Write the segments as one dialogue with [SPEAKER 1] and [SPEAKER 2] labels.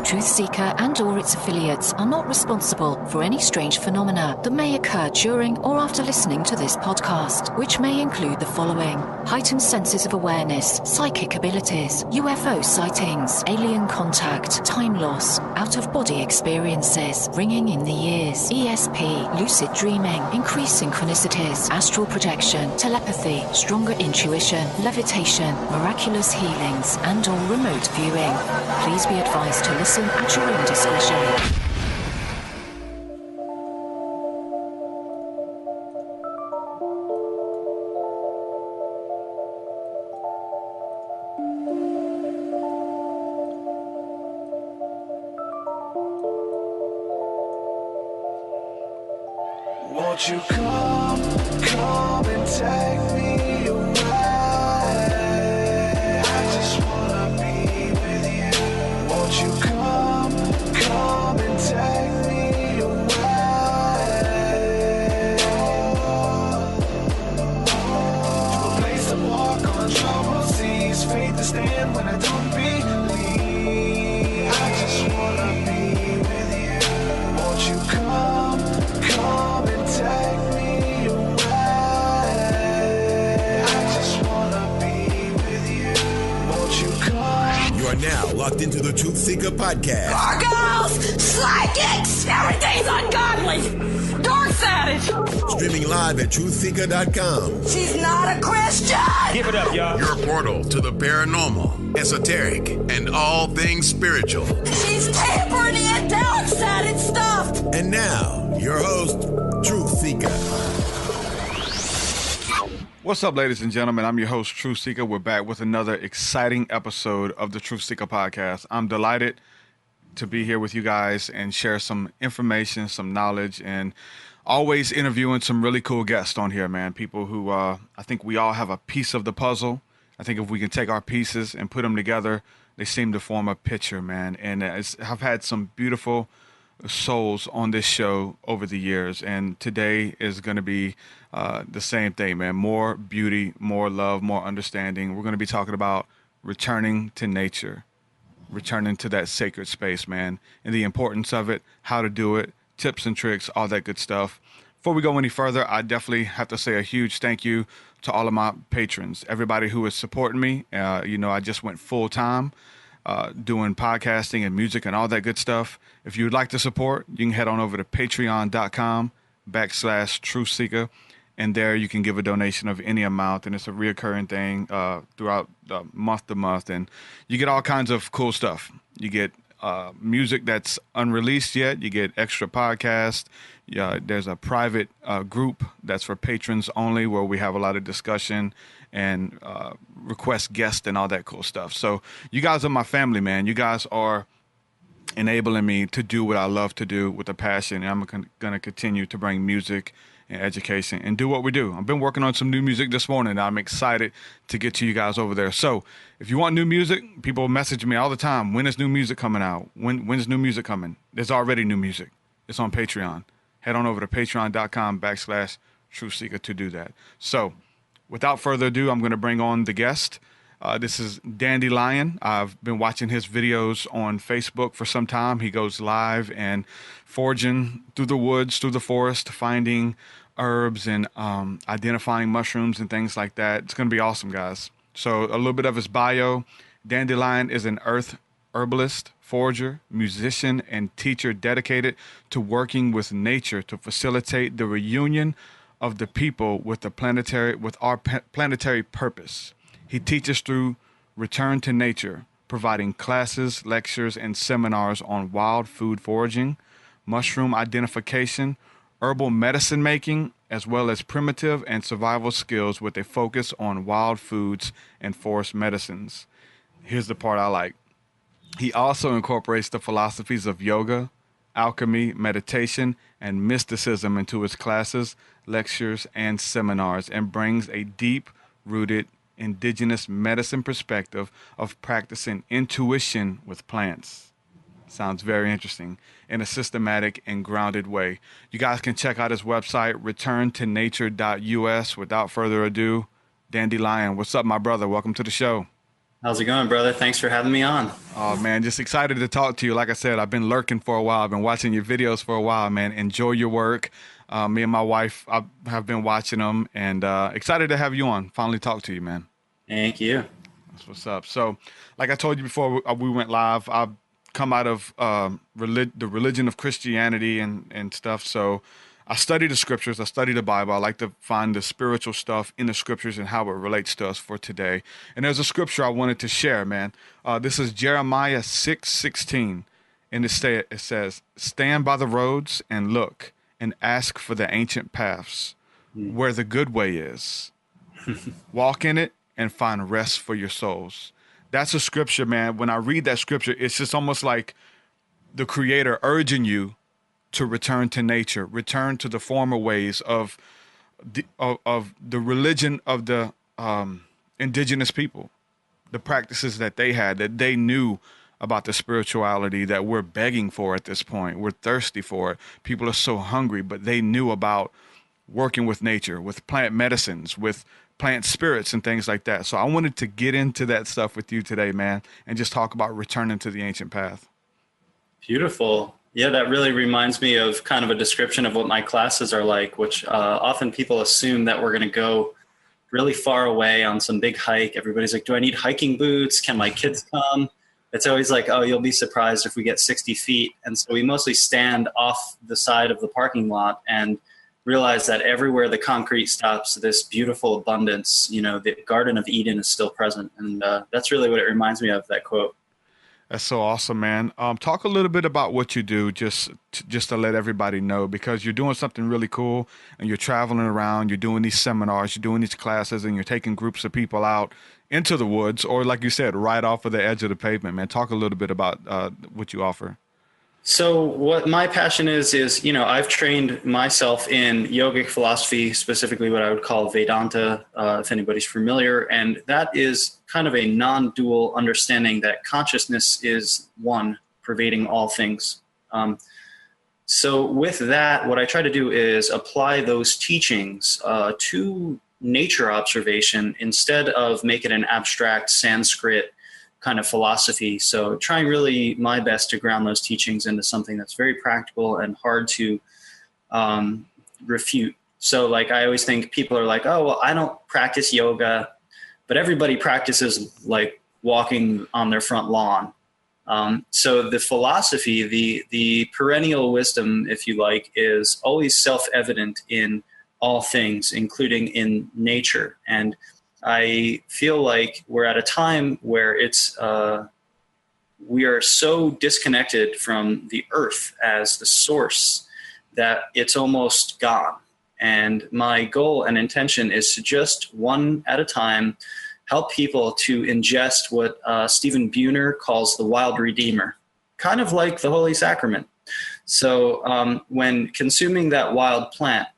[SPEAKER 1] TruthSeekah and or its affiliates are not responsible for any strange phenomena that may occur during or after listening to this podcast, which may include the following: heightened senses of awareness, psychic abilities, UFO sightings, alien contact, time loss, out-of-body experiences, ringing in the ears, ESP, lucid dreaming, increased synchronicities, astral projection, telepathy, stronger intuition, levitation, miraculous healings, and or remote viewing. Please be advised to listen at your own discretion.
[SPEAKER 2] Won't you come and take me away? I just wanna be with you. Won't you come and take me away? To a place to walk on troubled seas, faith to stand when I don't believe. I just wanna be with you. Won't you come and take me away? I just wanna be with you. Won't you come?
[SPEAKER 3] You are now locked into the TruthSeekah podcast.
[SPEAKER 4] Gargoyles, psychics, everything's ungodly. Dark's at it.
[SPEAKER 3] Streaming live at TruthSeekah.com.
[SPEAKER 4] She's not a Christian.
[SPEAKER 5] Give it up, y'all.
[SPEAKER 3] Your portal to the paranormal, esoteric, and all things spiritual.
[SPEAKER 4] She's tampering in dark's at it stuff.
[SPEAKER 3] And now, your host, TruthSeekah.
[SPEAKER 6] What's up, ladies and gentlemen? I'm your host, TruthSeekah. We're back with another exciting episode of the TruthSeekah podcast. I'm delighted to be here with you guys and share some information, some knowledge, and always interviewing some really cool guests on here, man. People who I think we all have a piece of the puzzle. I think if we can take our pieces and put them together, they seem to form a picture, man. And I've had some beautiful souls on this show over the years, and today is going to be the same thing, man. More beauty, more love, more understanding. We're going to be talking about returning to nature, returning to that sacred space, man, and the importance of it, how to do it, tips and tricks, all that good stuff. Before we go any further, I definitely have to say a huge thank you to all of my patrons, everybody who is supporting me. I just went full time doing podcasting and music and all that good stuff. If you would like to support, you can head on over to patreon.com/TruthSeekah. And there you can give a donation of any amount, and it's a reoccurring thing throughout month to month. And you get all kinds of cool stuff. You get music that's unreleased yet. You get extra podcasts. There's a private group that's for patrons only, where we have a lot of discussion and request guests and all that cool stuff. So you guys are my family, man. You guys are enabling me to do what I love to do with a passion. And I'm going to continue to bring music and education and do what we do. I've been working on some new music this morning, and I'm excited to get to you guys over there. So if you want new music, people message me all the time. When is new music coming out? When's new music coming? There's already new music. It's on Patreon. Head on over to patreon.com/TruthSeekah to do that. So without further ado, I'm going to bring on the guest. This is Dandelion. I've been watching his videos on Facebook for some time. He goes live and foraging through the woods, through the forest, finding herbs and identifying mushrooms and things like that. It's going to be awesome, guys. So a little bit of his bio. Dandelion is an Earth Herbalist, forager, musician, and teacher dedicated to working with nature to facilitate the reunion of the people with our planetary purpose. He teaches through Return to Nature, providing classes, lectures, and seminars on wild food foraging, mushroom identification, herbal medicine making, as well as primitive and survival skills with a focus on wild foods and forest medicines. Here's the part I like. He also incorporates the philosophies of yoga, alchemy, meditation, and mysticism into his classes, lectures, and seminars, and brings a deep-rooted indigenous medicine perspective of practicing intuition with plants. Sounds very interesting in a systematic and grounded way. You guys can check out his website, returntonature.us. Without further ado, Dandelion, what's up, my brother? Welcome to the show.
[SPEAKER 5] How's it going, brother? Thanks for having me on.
[SPEAKER 6] Oh, man, just excited to talk to you. Like I said, I've been lurking for a while. I've been watching your videos for a while, man. Enjoy your work. Me and my wife have been watching them, and excited to have you on. Finally talk to you, man.
[SPEAKER 5] Thank you.
[SPEAKER 6] That's what's up. So, like I told you before we went live, I've come out of the religion of Christianity and stuff. So I study the scriptures. I study the Bible. I like to find the spiritual stuff in the scriptures and how it relates to us for today. And there's a scripture I wanted to share, man. This is Jeremiah 6:16. And it says, "Stand by the roads and look and ask for the ancient paths where the good way is. Walk in it and find rest for your souls." That's a scripture, man. When I read that scripture, it's just almost like the Creator urging you to return to nature, return to the former ways of the religion of the indigenous people, the practices that they had, that they knew about the spirituality that we're begging for at this point. We're thirsty for it. People are so hungry, but they knew about working with nature, with plant medicines, with plant spirits and things like that. So I wanted to get into that stuff with you today, man, and just talk about returning to the ancient path.
[SPEAKER 5] Beautiful. Yeah, that really reminds me of kind of a description of what my classes are like, which often people assume that we're going to go really far away on some big hike. Everybody's like, do I need hiking boots? Can my kids come? It's always like, oh, you'll be surprised if we get 60 feet. And so we mostly stand off the side of the parking lot and realize that everywhere the concrete stops, this beautiful abundance, the Garden of Eden is still present. And that's really what it reminds me of, that quote.
[SPEAKER 6] That's so awesome, man. Talk a little bit about what you do, just to let everybody know, because you're doing something really cool and you're traveling around, you're doing these seminars, you're doing these classes, and you're taking groups of people out into the woods, or like you said, right off of the edge of the pavement, man. Talk a little bit about what you offer.
[SPEAKER 5] So what my passion is, I've trained myself in yogic philosophy, specifically what I would call Vedanta, if anybody's familiar. And that is kind of a non-dual understanding that consciousness is one, pervading all things. So with that, what I try to do is apply those teachings to nature observation instead of make it an abstract Sanskrit kind of philosophy. So trying really my best to ground those teachings into something that's very practical and hard to refute. So like, I always think people are like, oh, well, I don't practice yoga, but everybody practices like walking on their front lawn. So the philosophy, the perennial wisdom, if you like, is always self-evident in all things, including in nature. And I feel like we're at a time where we are so disconnected from the earth as the source that it's almost gone. And my goal and intention is to just one at a time help people to ingest what Stephen Buhner calls the wild redeemer, kind of like the Holy Sacrament. So when consuming that wild plant,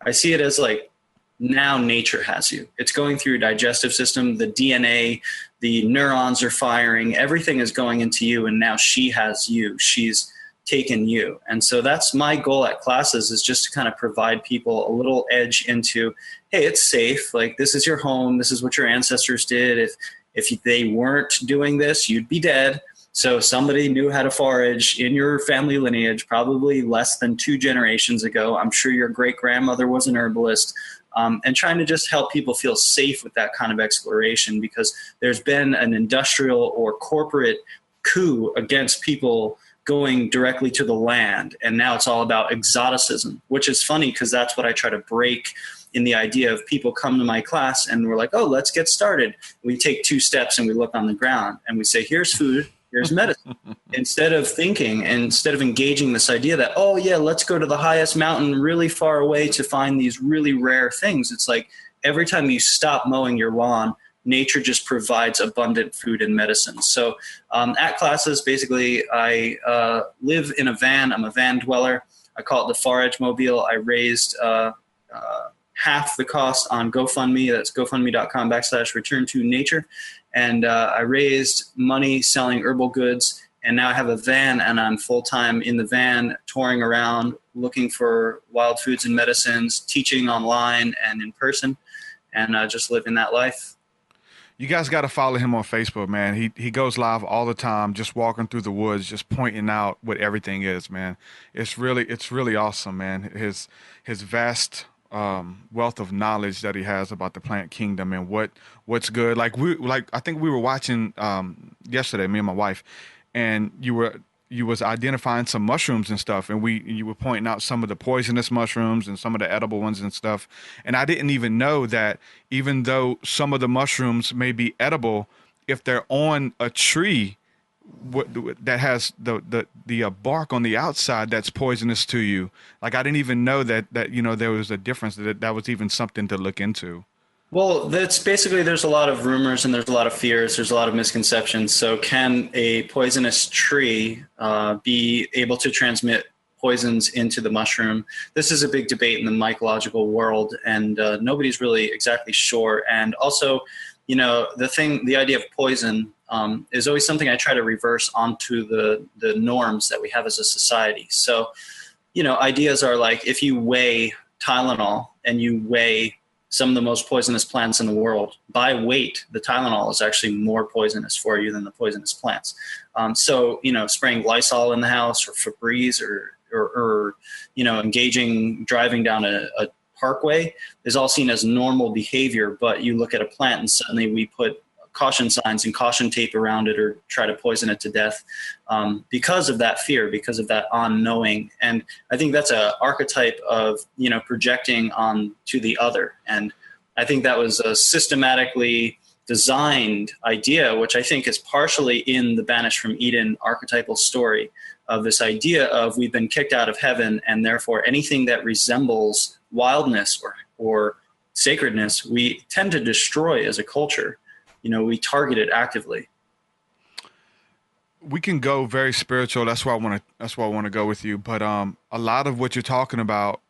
[SPEAKER 5] I see it as like, now nature has you. It's going through your digestive system, the DNA, the neurons are firing, everything is going into you, and now she has you. She's taken you. And so that's my goal at classes, is just to kind of provide people a little edge into, hey, it's safe. Like, this is your home. This is what your ancestors did. If they weren't doing this, you'd be dead. So somebody knew how to forage in your family lineage, probably less than 2 generations ago. I'm sure your great-grandmother was an herbalist. And trying to just help people feel safe with that kind of exploration, because there's been an industrial or corporate coup against people going directly to the land. And now it's all about exoticism, which is funny because that's what I try to break in the idea of people come to my class and we're like, oh, let's get started. We take 2 steps and we look on the ground and we say, here's food, here's medicine. Instead of engaging this idea that, oh yeah, let's go to the highest mountain really far away to find these really rare things. It's like every time you stop mowing your lawn, nature just provides abundant food and medicine. So at classes, basically, I live in a van. I'm a van dweller. I call it the Forage Mobile. I raised half the cost on GoFundMe. That's gofundme.com/return to nature. And I raised money selling herbal goods. And now I have a van, and I'm full-time in the van, touring around, looking for wild foods and medicines, teaching online and in person, and just living that life.
[SPEAKER 6] You guys got to follow him on Facebook, man. He goes live all the time, just walking through the woods, just pointing out what everything is, man. It's really awesome, man. His vast wealth of knowledge that he has about the plant kingdom and what's good. Like I think we were watching yesterday, me and my wife, and you was identifying some mushrooms and stuff, and you were pointing out some of the poisonous mushrooms and some of the edible ones and stuff. And I didn't even know that even though some of the mushrooms may be edible, if they're on a tree that has the bark on the outside, that's poisonous to you. Like, I didn't even know that there was a difference, that was even something to look into.
[SPEAKER 5] Well, that's basically, there's a lot of rumors and there's a lot of fears. There's a lot of misconceptions. So can a poisonous tree be able to transmit poisons into the mushroom? This is a big debate in the mycological world, and nobody's really exactly sure. And also, the idea of poison is always something I try to reverse onto the norms that we have as a society. So, ideas are like, if you weigh Tylenol and you weigh some of the most poisonous plants in the world, by weight, the Tylenol is actually more poisonous for you than the poisonous plants. So, spraying Lysol in the house or Febreze or driving down a parkway is all seen as normal behavior. But you look at a plant and suddenly we put caution signs and caution tape around it or try to poison it to death because of that fear, because of that unknowing. And I think that's an archetype of, projecting on to the other. And I think that was a systematically designed idea, which I think is partially in the Banished from Eden archetypal story of this idea of we've been kicked out of heaven, and therefore anything that resembles wildness or sacredness, we tend to destroy as a culture. We target it actively.
[SPEAKER 6] We can go very spiritual. That's why I want to go with you. But a lot of what you're talking about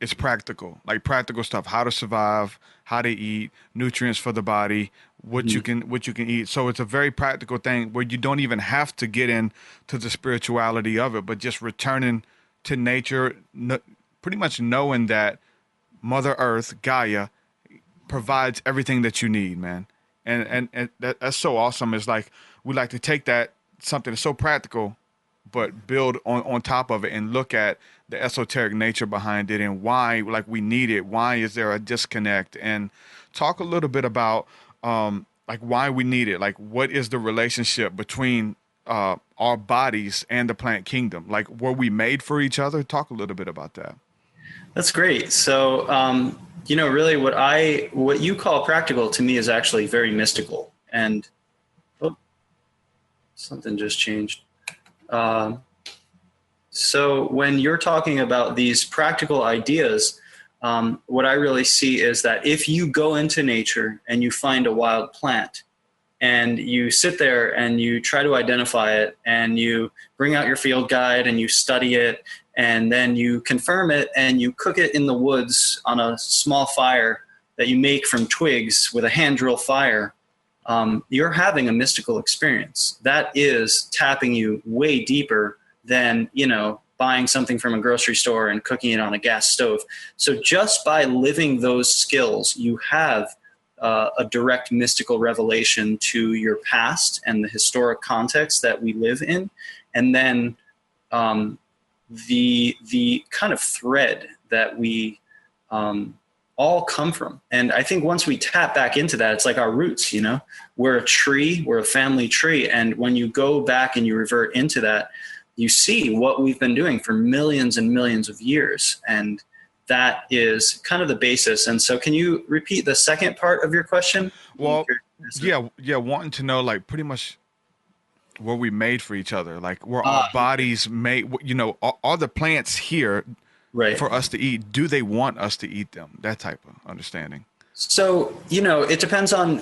[SPEAKER 6] is practical, like practical stuff: how to survive, how to eat, nutrients for the body, what you can eat. So it's a very practical thing where you don't even have to get into the spirituality of it, but just returning to nature, pretty much knowing that Mother Earth, Gaia, provides everything that you need, man. And that's so awesome. It's like we like to take that, something that's so practical, but build on top of it and look at the esoteric nature behind it and why, like, we need it. Why is there a disconnect? And talk a little bit about like why we need it. Like, what is the relationship between our bodies and the plant kingdom? Like, were we made for each other? Talk a little bit about that.
[SPEAKER 5] That's great. So, really what you call practical to me is actually very mystical. And something just changed. So when you're talking about these practical ideas, what I really see is that if you go into nature and you find a wild plant and you sit there and you try to identify it and you bring out your field guide and you study it, and then you confirm it and you cook it in the woods on a small fire that you make from twigs with a hand drill fire, you're having a mystical experience. That is tapping you way deeper than, buying something from a grocery store and cooking it on a gas stove. So just by living those skills, you have a direct mystical revelation to your past and the historic context that we live in. And then the kind of thread that we all come from. And I think once we tap back into that, it's like our roots, we're a tree, we're a family tree. And when you go back and you revert into that, you see what we've been doing for millions and millions of years. And that is kind of the basis. And so can you repeat the second part of your question?
[SPEAKER 6] Well, yeah. Wanting to know, like, pretty much, were we made for each other? Like, were our bodies made, are the plants here for us to eat? Do they want us to eat them? That type of understanding.
[SPEAKER 5] So, it depends on,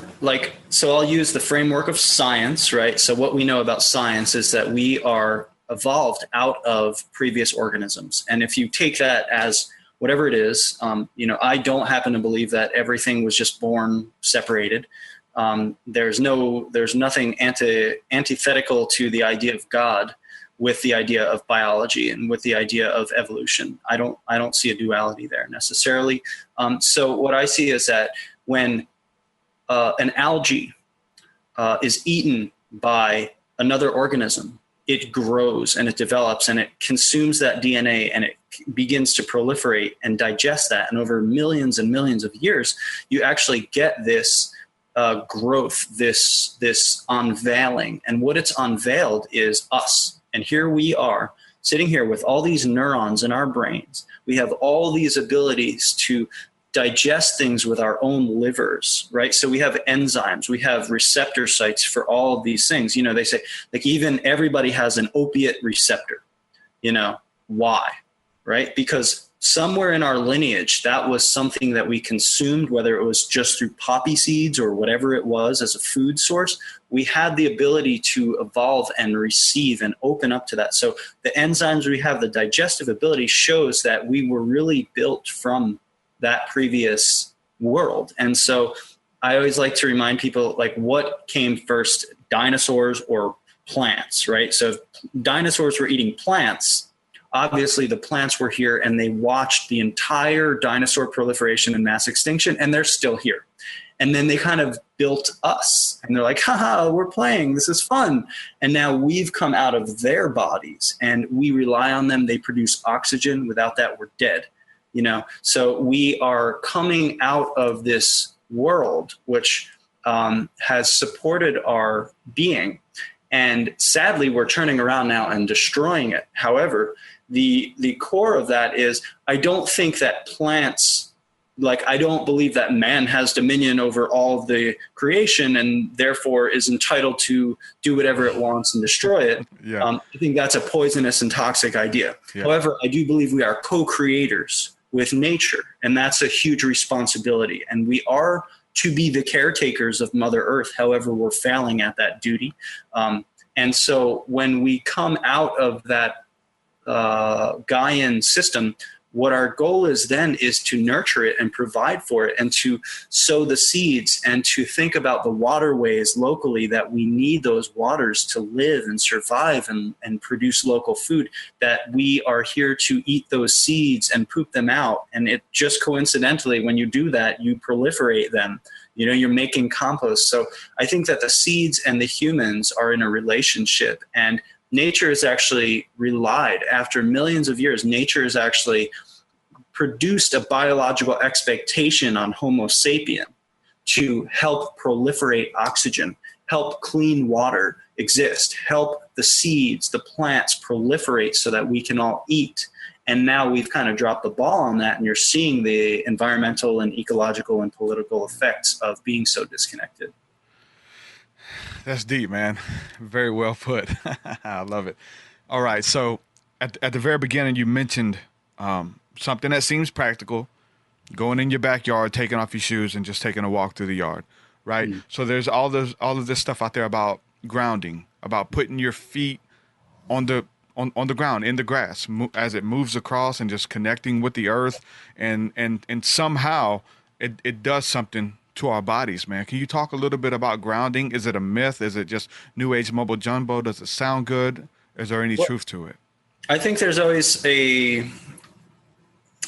[SPEAKER 5] so I'll use the framework of science, right? So what we know about science is that we are evolved out of previous organisms. And if you take that as whatever it is, I don't happen to believe that everything was just born separated. There's nothing antithetical to the idea of God with the idea of biology and with the idea of evolution. I don't see a duality there necessarily. So what I see is that when an algae is eaten by another organism, it grows and it develops and it consumes that DNA and it begins to proliferate and digest that. And over millions and millions of years, you actually get this growth, this unveiling. And what it's unveiled is us. And here we are sitting here with all these neurons in our brains. We have all these abilities to digest things with our own livers, right? So we have enzymes, we have receptor sites for all of these things. You know, they say like even everybody has an opiate receptor. You know, why? Right? Because somewhere in our lineage, that was something that we consumed, whether it was just through poppy seeds or whatever it was as a food source. We had the ability to evolve and receive and open up to that. So the enzymes we have, the digestive ability shows that we were really built from that previous world. And so I always like to remind people, like, what came first, dinosaurs or plants, right? So if dinosaurs were eating plants, obviously the plants were here and they watched the entire dinosaur proliferation and mass extinction, and they're still here. And then they kind of built us and they're like, haha, we're playing, this is fun. And now we've come out of their bodies and we rely on them. They produce oxygen. Without that, we're dead. You know, so we are coming out of this world, which has supported our being. And sadly, we're turning around now and destroying it. However, the core of that is, I don't think that plants, like, I don't believe that man has dominion over all of the creation and therefore is entitled to do whatever it wants and destroy it.
[SPEAKER 6] Yeah.
[SPEAKER 5] I think that's a poisonous and toxic idea. Yeah. However, I do believe we are co-creators with nature, and that's a huge responsibility. And we are to be the caretakers of Mother Earth. However, we're failing at that duty. And so when we come out of that Gaian system, what our goal is then is to nurture it and provide for it and to sow the seeds and to think about the waterways locally that we need those waters to live and survive and produce local food, that we are here to eat those seeds and poop them out. And it just coincidentally, when you do that, you proliferate them. You know, you're making compost. So I think that the seeds and the humans are in a relationship, and nature has actually relied, after millions of years, nature has actually produced a biological expectation on Homo sapien to help proliferate oxygen, help clean water exist, help the seeds, the plants proliferate so that we can all eat. And now we've kind of dropped the ball on that, and you're seeing the environmental and ecological and political effects of being so disconnected.
[SPEAKER 6] That's deep, man. Very well put. I love it. All right. So at the very beginning, you mentioned something that seems practical, going in your backyard, taking off your shoes and just taking a walk through the yard. Right. Mm. So there's all of this stuff out there about grounding, about putting your feet on the ground, in the grass, as it moves across, and just connecting with the earth. And somehow it does something to our bodies, man. Can you talk a little bit about grounding? Is it a myth? Is it just new age mumbo jumbo? Does it sound good? Is there any truth to it?
[SPEAKER 5] I think there's always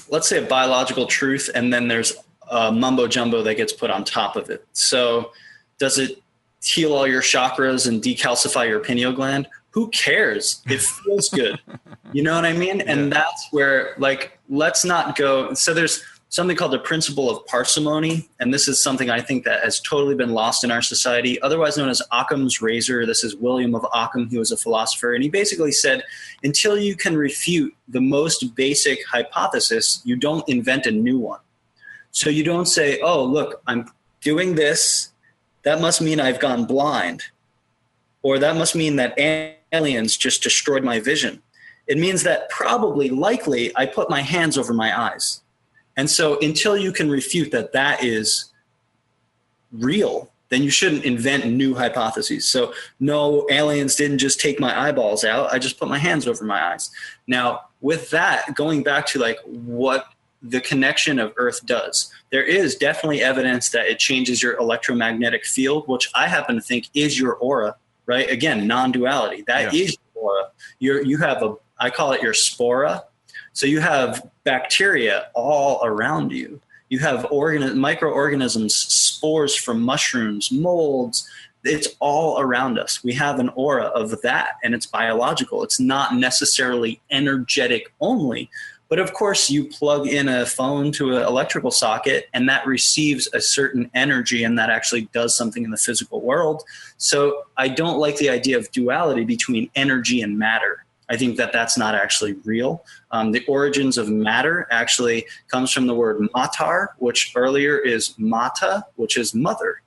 [SPEAKER 5] let's say a biological truth, and then there's a mumbo jumbo that gets put on top of it. So does it heal all your chakras and decalcify your pineal gland? Who cares? It feels good. You know what I mean? And yeah. That's where, like, let's not go. So there's something called the principle of parsimony. And this is something I think that has totally been lost in our society, otherwise known as Occam's razor. This is William of Ockham. He was a philosopher. And he basically said, until you can refute the most basic hypothesis, you don't invent a new one. So you don't say, oh, look, I'm doing this. That must mean I've gone blind. Or that must mean that aliens just destroyed my vision. It means that probably, likely, I put my hands over my eyes. And so until you can refute that that is real, then you shouldn't invent new hypotheses. So no, aliens didn't just take my eyeballs out. I just put my hands over my eyes. Now, with that, going back to like what the connection of Earth does, there is definitely evidence that it changes your electromagnetic field, which I happen to think is your aura, right? Again, non-duality. That is your aura. You have I call it your spora. So you have bacteria all around you. You have microorganisms, spores from mushrooms, molds, it's all around us. We have an aura of that, and it's biological. It's not necessarily energetic only. But of course, you plug in a phone to an electrical socket, and that receives a certain energy, and that actually does something in the physical world. So I don't like the idea of duality between energy and matter. I think that that's not actually real. The origins of matter actually comes from the word matar, which earlier is mata, which is mother,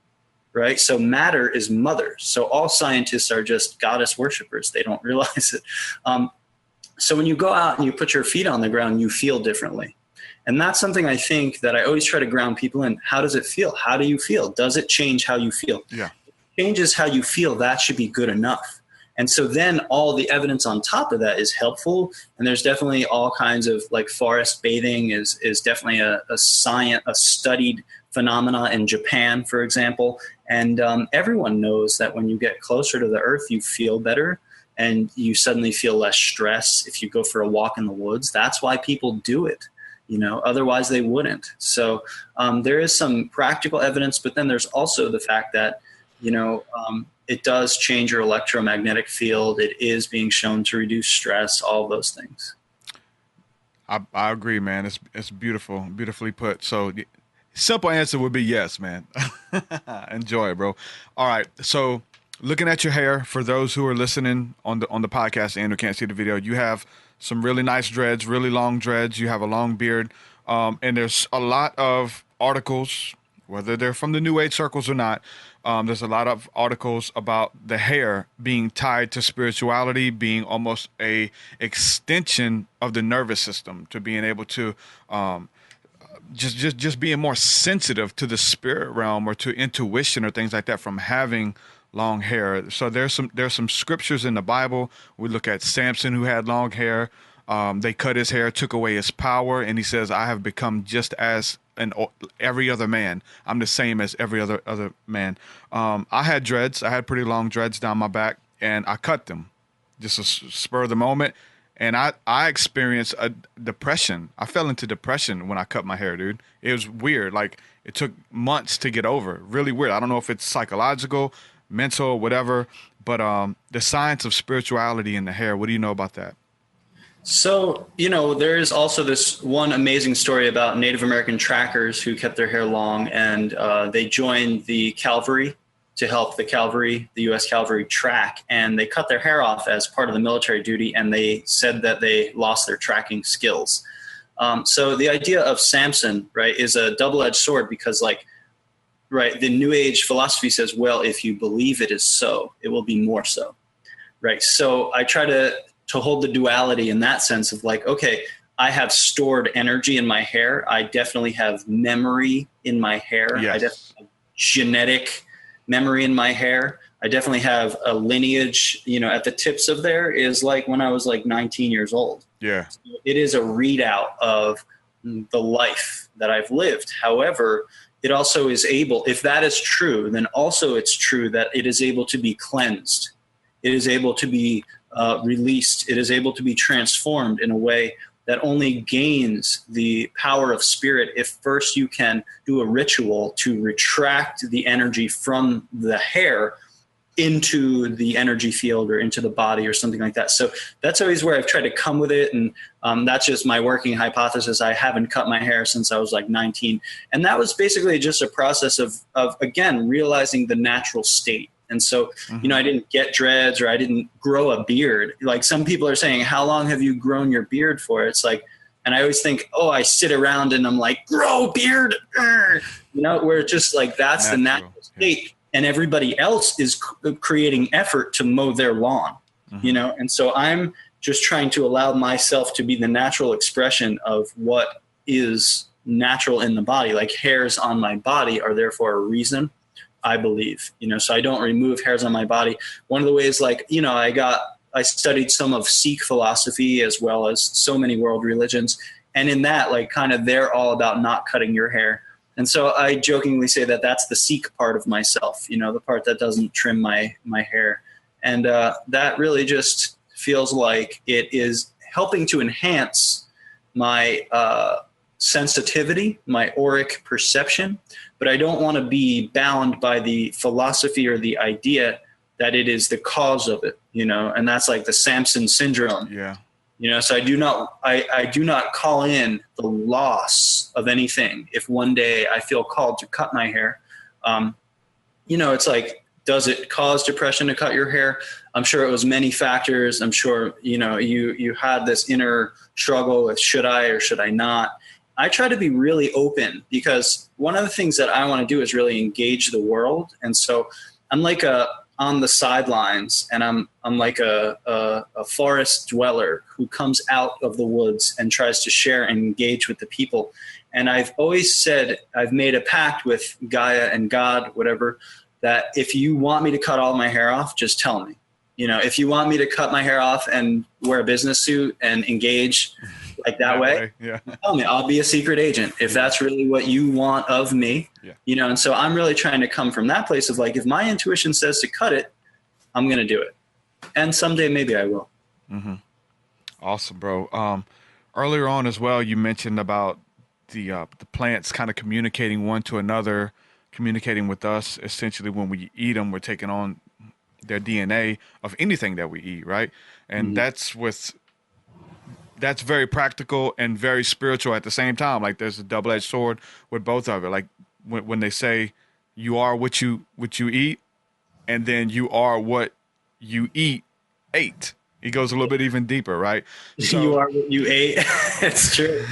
[SPEAKER 5] right? So matter is mother. So all scientists are just goddess worshipers. They don't realize it. So when you go out and you put your feet on the ground, you feel differently. And that's something I think that I always try to ground people in. How does it feel? How do you feel? Does it change how you feel?
[SPEAKER 6] Yeah.
[SPEAKER 5] If it changes how you feel, that should be good enough. And so then all the evidence on top of that is helpful. And there's definitely all kinds of, like, forest bathing is definitely a studied phenomena in Japan, for example. And everyone knows that when you get closer to the earth, you feel better. And you suddenly feel less stress if you go for a walk in the woods. That's why people do it, otherwise they wouldn't. So there is some practical evidence, but then there's also the fact that, it does change your electromagnetic field. It is being shown to reduce stress, all of those things.
[SPEAKER 6] I agree, man. It's beautiful, beautifully put. So simple answer would be yes, man. Enjoy it, bro. All right. So, looking at your hair, for those who are listening on the podcast and who can't see the video, you have some really nice dreads, really long dreads. You have a long beard, and there's a lot of articles, whether they're from the New Age circles or not. There's a lot of articles about the hair being tied to spirituality, being almost a extension of the nervous system, to being able to just being more sensitive to the spirit realm or to intuition or things like that from having long hair. So there's some scriptures in the Bible. We look at Samson, who had long hair. They cut his hair, took away his power, and he says, "I have become just as every other man. I'm the same as every other man." I had dreads. I had pretty long dreads down my back, and I cut them, just a spur of the moment. And I experienced a depression. I fell into depression when I cut my hair, dude. It was weird. Like, it took months to get over. Really weird. I don't know if it's psychological, mental, whatever, but the science of spirituality in the hair, what do you know about that?
[SPEAKER 5] So, there is also this one amazing story about Native American trackers who kept their hair long, and they joined the cavalry to help the U.S. cavalry track, and they cut their hair off as part of the military duty, and they said that they lost their tracking skills. So the idea of Samson, right, is a double-edged sword because, right, the New Age philosophy says, well, if you believe it is so, it will be more so, right? So I try to hold the duality in that sense of, like, okay, I have stored energy in my hair. I definitely have memory in my hair.
[SPEAKER 6] Yes.
[SPEAKER 5] I definitely have genetic memory in my hair. I definitely have a lineage, at the tips of there is like when I was like 19 years old.
[SPEAKER 6] Yeah.
[SPEAKER 5] So it is a readout of the life that I've lived. However, it also is able, if that is true, then also it's true that it is able to be cleansed. It is able to be released. It is able to be transformed in a way that only gains the power of spirit if first you can do a ritual to retract the energy from the hair into the energy field or into the body or something like that. So that's always where I've tried to come with it. And that's just my working hypothesis. I haven't cut my hair since I was like 19. And that was basically just a process of again, realizing the natural state. And so, I didn't get dreads or I didn't grow a beard. Like, some people are saying, how long have you grown your beard for? It's like, and I always think, I sit around and I'm like, grow beard, where it's just like, that's the natural state. Yeah. And everybody else is creating effort to mow their lawn, and so I'm just trying to allow myself to be the natural expression of what is natural in the body. Like, hairs on my body are there for a reason, I believe, so I don't remove hairs on my body. One of the ways, I studied some of Sikh philosophy as well as so many world religions. And in that, they're all about not cutting your hair. And so I jokingly say that that's the Sikh part of myself, the part that doesn't trim my hair. And that really just feels like it is helping to enhance my sensitivity, my auric perception, but I don't want to be bound by the philosophy or the idea that it is the cause of it, and that's like the Samson syndrome.
[SPEAKER 6] Yeah.
[SPEAKER 5] So I do not call in the loss of anything. If one day I feel called to cut my hair, it's like, does it cause depression to cut your hair? I'm sure it was many factors. I'm sure, you had this inner struggle with should I or should I not? I try to be really open, because one of the things that I want to do is really engage the world. And so I'm like on the sidelines, and I'm like a forest dweller who comes out of the woods and tries to share and engage with the people. And I've always said, I've made a pact with Gaia and God, whatever, that if you want me to cut all my hair off, just tell me. If you want me to cut my hair off and wear a business suit and engage like that way,
[SPEAKER 6] yeah.
[SPEAKER 5] Tell me, I'll be a secret agent if that's really what you want of me.
[SPEAKER 6] Yeah.
[SPEAKER 5] And so I'm really trying to come from that place of like, if my intuition says to cut it, I'm going to do it. And someday maybe I will.
[SPEAKER 6] Mm-hmm. Awesome, bro. Earlier on as well, you mentioned about the plants kind of communicating one to another, communicating with us. Essentially, when we eat them, we're taking on their DNA of anything that we eat, right? And that's very practical and very spiritual at the same time. Like, there's a double-edged sword with both of it. Like when they say you are what you eat, and then you are what you ate. It goes a little bit even deeper, right? So,
[SPEAKER 5] you are what you ate. It's true.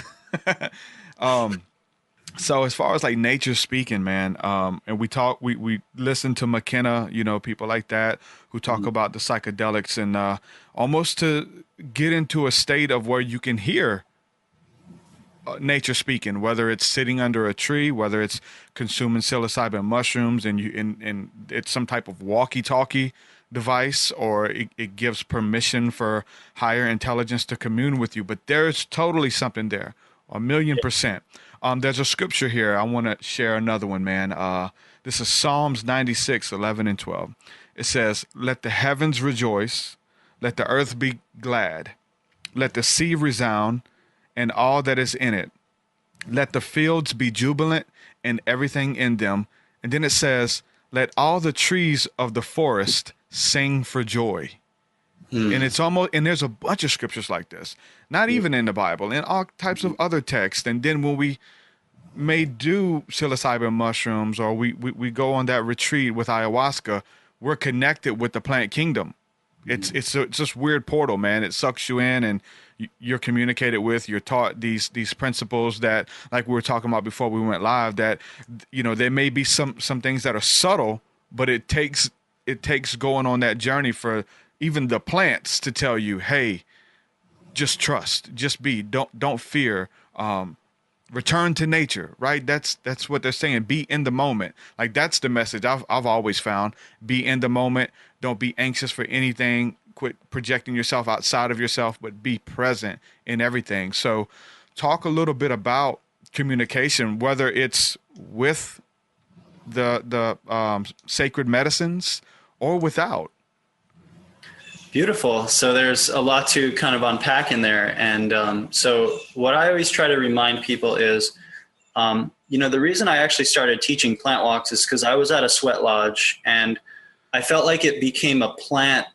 [SPEAKER 6] So as far as like nature speaking, man, and we listen to McKenna, people like that who talk about the psychedelics, and almost to get into a state of where you can hear nature speaking, whether it's sitting under a tree, whether it's consuming psilocybin mushrooms, and it's some type of walkie-talkie device, or it gives permission for higher intelligence to commune with you. But there's totally something there, 1,000,000%. There's a scripture here. I want to share another one, man. This is Psalms 96, 11 and 12. It says, "Let the heavens rejoice, let the earth be glad, let the sea resound, and all that is in it. Let the fields be jubilant, and everything in them." And then it says, "Let all the trees of the forest sing for joy." And there's a bunch of scriptures like this, not even in the Bible, in all types of other texts. And then when we may do psilocybin mushrooms, or we go on that retreat with ayahuasca, we're connected with the plant kingdom. It's this weird portal, man. It sucks you in, and you're communicated with. You're taught these principles that, like we were talking about before we went live, that there may be some things that are subtle, but it takes going on that journey for even the plants to tell you, hey, just trust, just be, don't fear, return to nature, right? That's what they're saying. Be in the moment. Like, that's the message I've always found. Be in the moment. Don't be anxious for anything. Quit projecting yourself outside of yourself, but be present in everything. So talk a little bit about communication, whether it's with the sacred medicines or without.
[SPEAKER 5] Beautiful. So there's a lot to kind of unpack in there. And so what I always try to remind people is, the reason I actually started teaching plant walks is because I was at a sweat lodge, and I felt like it became a plant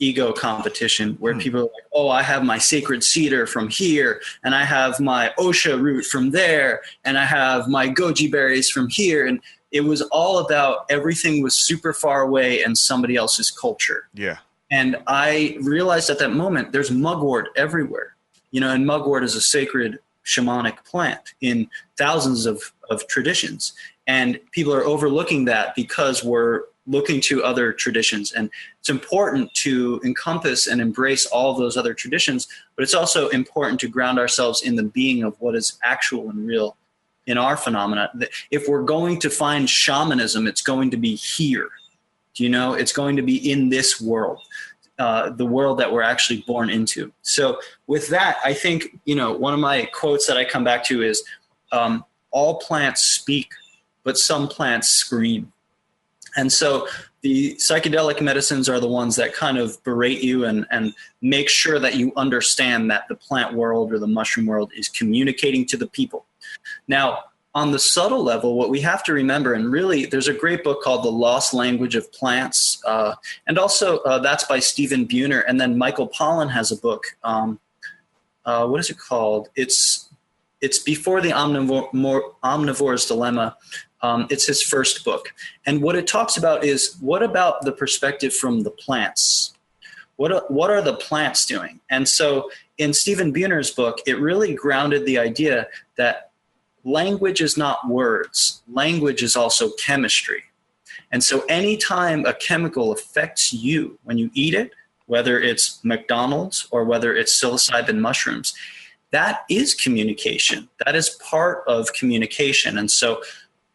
[SPEAKER 5] ego competition where people are like, oh, I have my sacred cedar from here, and I have my osha root from there, and I have my goji berries from here. And it was all about everything was super far away and somebody else's culture.
[SPEAKER 6] Yeah.
[SPEAKER 5] And I realized at that moment, there's mugwort everywhere, and mugwort is a sacred shamanic plant in thousands of traditions. And people are overlooking that because we're looking to other traditions. And it's important to encompass and embrace all of those other traditions, but it's also important to ground ourselves in the being of what is actual and real in our phenomena. If we're going to find shamanism, it's going to be here. It's going to be in this world, the world that we're actually born into. So with that, I think, one of my quotes that I come back to is, all plants speak, but some plants scream. And so the psychedelic medicines are the ones that kind of berate you and make sure that you understand that the plant world or the mushroom world is communicating to the people. Now, on the subtle level, what we have to remember, and really there's a great book called The Lost Language of Plants, and also that's by Stephen Buhner, and then Michael Pollan has a book. What is it called? It's Before the Omnivore's Dilemma. It's his first book. And what it talks about is, what about the perspective from the plants? What are the plants doing? And so in Stephen Buhner's book, it really grounded the idea that language is not words. Language is also chemistry. And so anytime a chemical affects you when you eat it, whether it's McDonald's or whether it's psilocybin mushrooms, that is communication. That is part of communication. And so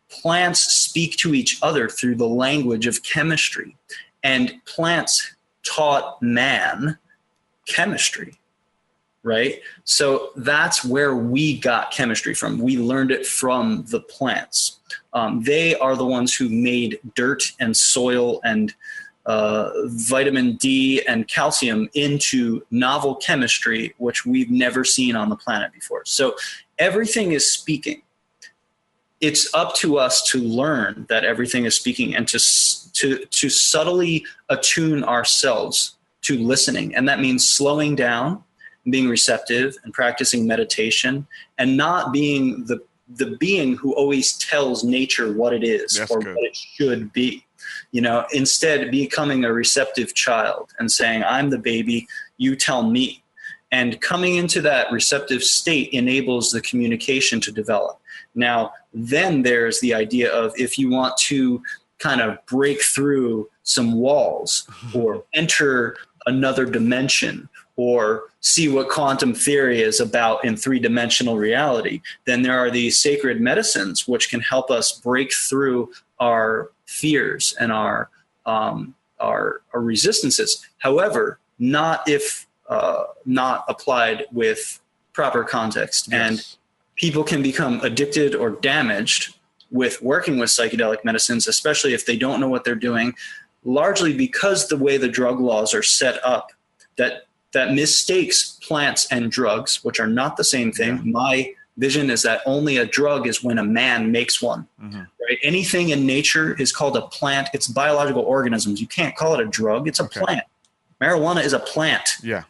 [SPEAKER 5] plants speak to each other through the language of chemistry. And plants taught man chemistry, right? So that's where we got chemistry from. We learned it from the plants. They are the ones who made dirt and soil and vitamin D and calcium into novel chemistry, which we've never seen on the planet before. So everything is speaking. It's up to us to learn that everything is speaking and to subtly attune ourselves to listening. And that means slowing down, being receptive, and practicing meditation, and not being the being who always tells nature what it is. That's or good. What it should be. Instead becoming a receptive child and saying, I'm the baby, you tell me. And coming into that receptive state enables the communication to develop. Now, then there's the idea of, if you want to kind of break through some walls or enter another dimension or see what quantum theory is about in three-dimensional reality, then there are these sacred medicines which can help us break through our fears and our resistances. However, not if not applied with proper context. Yes. And people can become addicted or damaged with working with psychedelic medicines, especially if they don't know what they're doing, largely because the way the drug laws are set up, that mistakes plants and drugs, which are not the same thing. Yeah. My vision is that only a drug is when a man makes one. Mm-hmm. Right? Anything in nature is called a plant. It's biological organisms. You can't call it a drug. It's a plant. Marijuana is a plant. Yeah.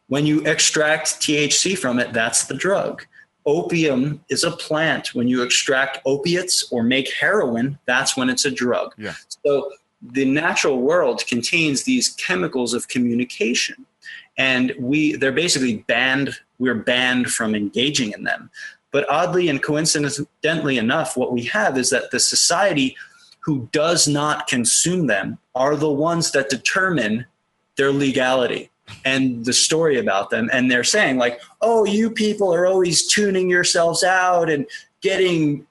[SPEAKER 5] When you extract THC from it, that's the drug. Opium is a plant. When you extract opiates or make heroin, that's when it's a drug. Yeah. So the natural world contains these chemicals of communication, and they're basically banned. We're banned from engaging in them. But oddly and coincidentally enough, what we have is that the society who does not consume them are the ones that determine their legality and the story about them. And they're saying like, oh, you people are always tuning yourselves out and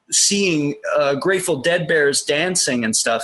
[SPEAKER 5] seeing Grateful Dead bears dancing and stuff.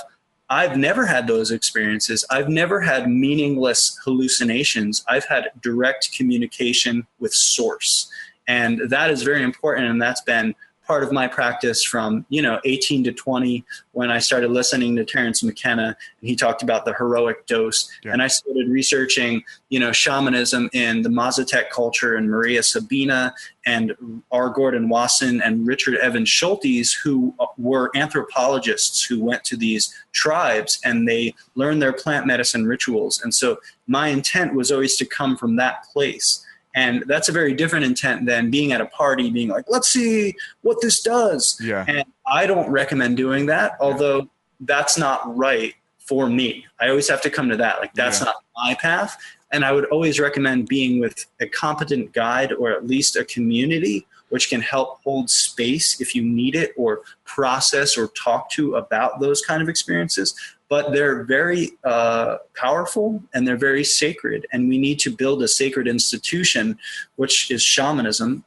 [SPEAKER 5] I've never had those experiences. I've never had meaningless hallucinations. I've had direct communication with source. And that is very important. And that's been part of my practice from, 18 to 20, when I started listening to Terence McKenna, and he talked about the heroic dose. Yeah. And I started researching, shamanism in the Mazatec culture, and Maria Sabina and R. Gordon Wasson and Richard Evans Schultes, who were anthropologists who went to these tribes and they learned their plant medicine rituals. And so my intent was always to come from that place. And that's a very different intent than being at a party, being like, let's see what this does. Yeah. And I don't recommend doing that, although that's not right for me. I always have to come to that. Like, that's not my path. And I would always recommend being with a competent guide, or at least a community which can help hold space if you need it, or process or talk to about those kind of experiences. But they're very powerful, and they're very sacred. And we need to build a sacred institution, which is shamanism,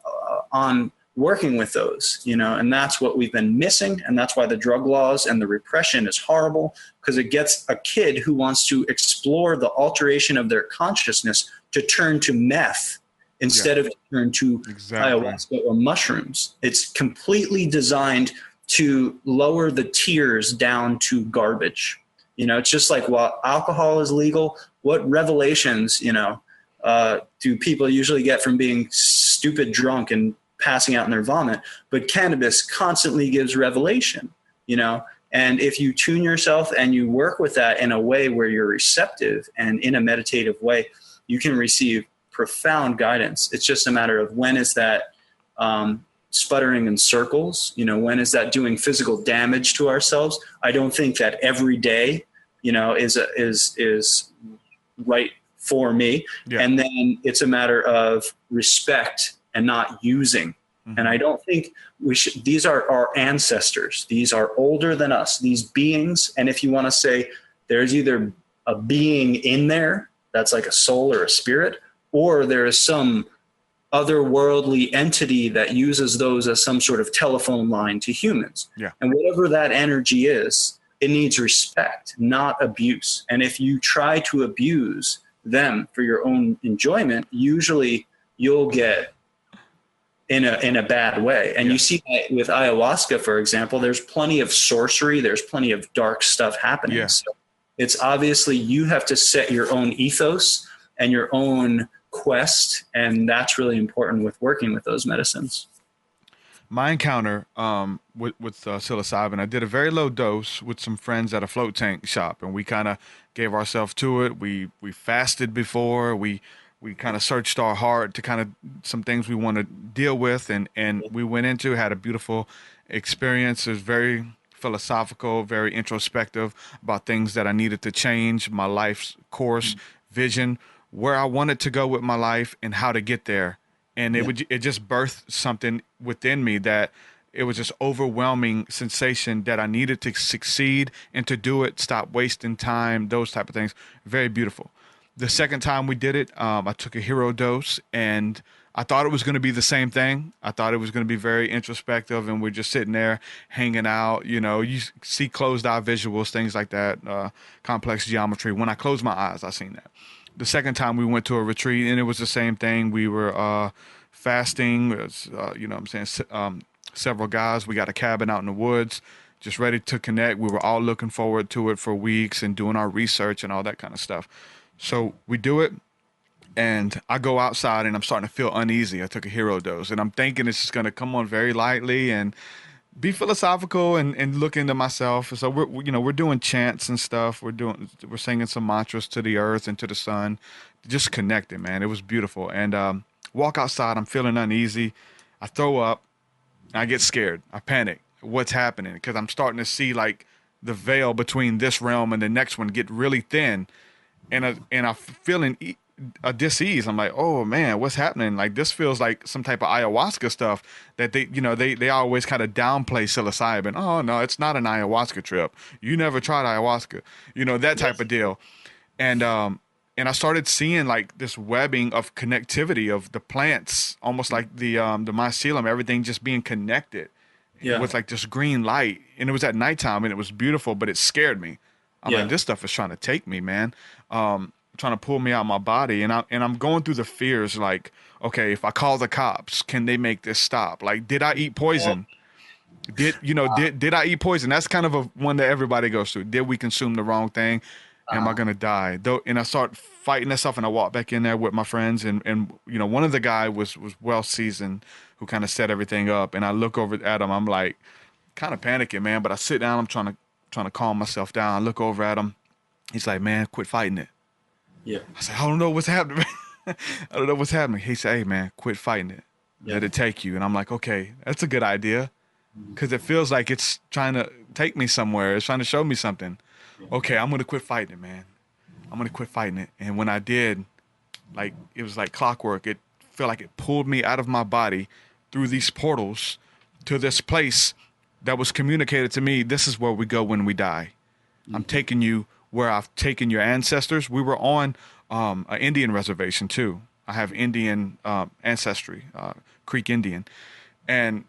[SPEAKER 5] on working with those, and that's what we've been missing. And that's why the drug laws and the repression is horrible, because it gets a kid who wants to explore the alteration of their consciousness to turn to meth instead of turn to ayahuasca or mushrooms. It's completely designed to lower the tiers down to garbage. It's just like, while alcohol is legal, what revelations, do people usually get from being stupid drunk and passing out in their vomit. But cannabis constantly gives revelation, you know. And if you tune yourself and you work with that in a way where you're receptive and in a meditative way, you can receive profound guidance. It's just a matter of when is that sputtering in circles, you know, when is that doing physical damage to ourselves? I don't think that every day, you know, is right for me. Yeah. And then it's a matter of respect and not using. And I don't think we should, these are our ancestors. These are older than us, these beings. And if you want to say there's either a being in there that's like a soul or a spirit, or there is some otherworldly entity that uses those as some sort of telephone line to humans. Yeah. And whatever that energy is, it needs respect, not abuse. And if you try to abuse them for your own enjoyment, usually you'll get in a bad way. And you see that with ayahuasca, for example, there's plenty of sorcery. There's plenty of dark stuff happening. Yeah. So it's obviously you have to set your own ethos and your own quest. And that's really important with working with those medicines.
[SPEAKER 6] My encounter with psilocybin, I did a very low dose with some friends at a float tank shop, and we kind of gave ourselves to it. We fasted before. We kind of searched our heart to kind of some things we want to deal with, and we went into, had a beautiful experience. It was very philosophical, very introspective about things that I needed to change, my life's course, vision, where I wanted to go with my life and how to get there. And it just birthed something within me that it was just overwhelming sensation that I needed to succeed and to do it, stop wasting time, those type of things. Very beautiful. The second time we did it, I took a hero dose, and I thought it was going to be the same thing. I thought it was going to be very introspective, and we're just sitting there hanging out. You know, you see closed eye visuals, things like that, complex geometry. When I closed my eyes, I seen that. The second time we went to a retreat, and it was the same thing. We were fasting, you know what I'm saying, several guys. We got a cabin out in the woods, just ready to connect. We were all looking forward to it for weeks and doing our research and all that kind of stuff. So we do it, and I go outside, and I'm starting to feel uneasy. I took a hero dose, and I'm thinking it's just going to come on very lightly and be philosophical and look into myself. So we're doing chants and stuff. We're singing some mantras to the earth and to the sun, just connecting, man. It was beautiful. And walk outside, I'm feeling uneasy. I throw up. I get scared. I panic. What's happening? Because I'm starting to see like the veil between this realm and the next one get really thin. And I'm feeling a dis-ease. I'm like, oh man, what's happening? Like, this feels like some type of ayahuasca stuff that they always kind of downplay psilocybin. Oh no, it's not an ayahuasca trip. You never tried ayahuasca, that type of deal. And I started seeing like this webbing of connectivity of the plants, almost like the mycelium, everything just being connected with like this green light. And it was at nighttime, and it was beautiful, but it scared me. I'm like, this stuff is trying to take me, man. Trying to pull me out of my body. And I'm going through the fears like, okay, if I call the cops, can they make this stop? Like, did I eat poison? Did I eat poison? That's kind of one that everybody goes through. Did we consume the wrong thing? Am I going to die? And I start fighting that stuff, and I walk back in there with my friends. And one of the guys was well seasoned who kind of set everything up. And I look over at him. I'm like kind of panicking, man. But I sit down. I'm trying to calm myself down. I look over at him. He's like, man, quit fighting it. Yeah. I said, I don't know what's happening. I don't know what's happening. He said, hey, man, quit fighting it. Let it take you. And I'm like, okay, that's a good idea. Because it feels like it's trying to take me somewhere. It's trying to show me something. Okay, I'm going to quit fighting it, man. I'm going to quit fighting it. And when I did, like, it was like clockwork. It felt like it pulled me out of my body through these portals to this place that was communicated to me. This is where we go when we die. I'm taking you where I've taken your ancestors. We were on an Indian reservation too. I have Indian ancestry, Creek Indian, and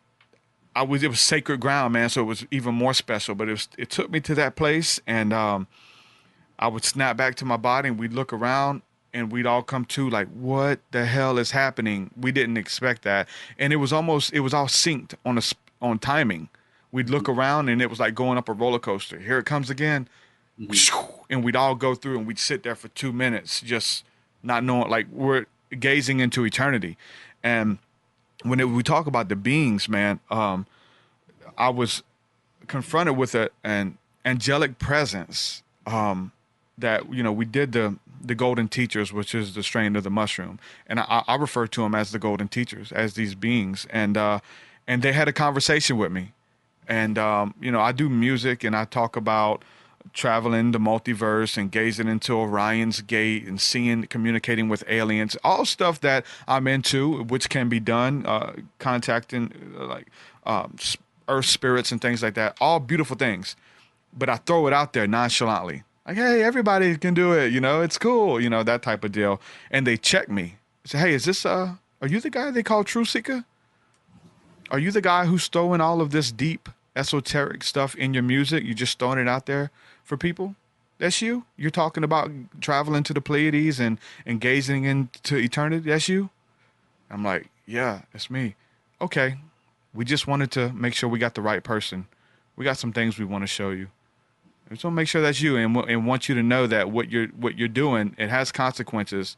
[SPEAKER 6] it was sacred ground, man. So it was even more special. But it took me to that place, and I would snap back to my body, and we'd look around, and we'd all come to like, what the hell is happening? We didn't expect that, and it was all synced on timing. We'd look around, and it was like going up a roller coaster. Here it comes again. And we'd all go through, and we'd sit there for 2 minutes, just not knowing, like we're gazing into eternity. And we talk about the beings, man, I was confronted with an angelic presence that, you know, we did the golden teachers, which is the strain of the mushroom. And I refer to them as the golden teachers, as these beings. And they had a conversation with me. And, you know, I do music and I talk about traveling the multiverse and gazing into Orion's gate and communicating with aliens, all stuff that I'm into, which can be done, contacting earth spirits and things like that, all beautiful things. But I throw it out there nonchalantly. Like, hey, everybody can do it, you know, it's cool, you know, that type of deal. And they check me. Say, hey, is this, are you the guy they call TruthSeekah? Are you the guy who's throwing all of this deep esoteric stuff in your music? You just throwing it out there for people? That's you? You're talking about traveling to the Pleiades and gazing into eternity? That's you? I'm like, yeah, it's me. Okay. We just wanted to make sure we got the right person. We got some things we want to show you. We just want to make sure that's you and want you to know that what you're doing, it has consequences.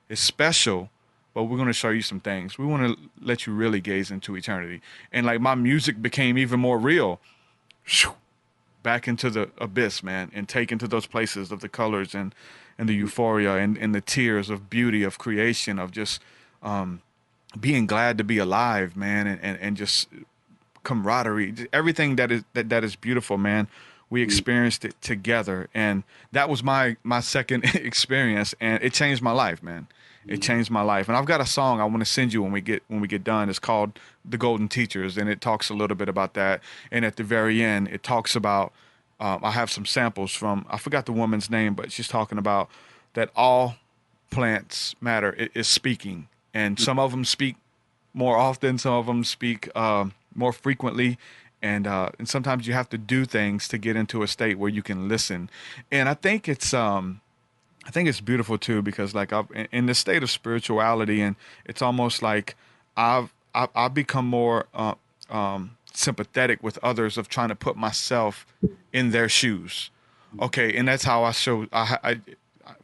[SPEAKER 6] It's special, but we're going to show you some things. We want to let you really gaze into eternity. And like my music became even more real. Back into the abyss, man, and taken to those places of the colors and the euphoria and the tears of beauty, of creation, of just being glad to be alive, man, and just camaraderie, everything that is beautiful, man. We experienced it together, and that was my second experience, and it changed my life, man. It changed my life. And I've got a song I want to send you when we get done. It's called The Golden Teachers, and it talks a little bit about that. And at the very end, it talks about, I have some samples from, I forgot the woman's name, but she's talking about that all plants matter is speaking. And some of them speak more often, some of them speak more frequently. And sometimes you have to do things to get into a state where you can listen. And I think it's beautiful too, because like in the state of spirituality, and it's almost like I've become more sympathetic with others, of trying to put myself in their shoes. Okay, and that's how I show. I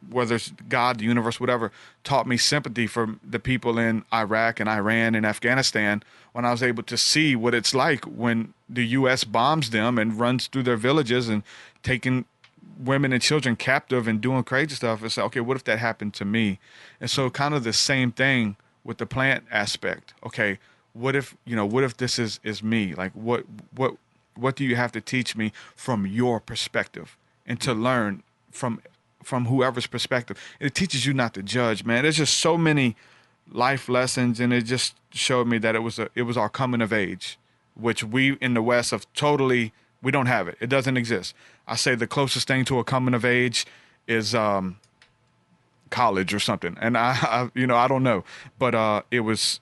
[SPEAKER 6] whether it's God, the universe, whatever, taught me sympathy for the people in Iraq and Iran and Afghanistan, when I was able to see what it's like when the U.S. bombs them and runs through their villages and taking women and children captive and doing crazy stuff. It's like, okay, what if that happened to me? And so kind of the same thing with the plant aspect. Okay, what if this is me? Like what do you have to teach me from your perspective, and to learn from whoever's perspective? It teaches you not to judge, man. There's just so many life lessons, and it just showed me that it was our coming of age, which we in the West have totally, we don't have it. It doesn't exist. I say the closest thing to a coming of age is college or something. And I don't know, but it was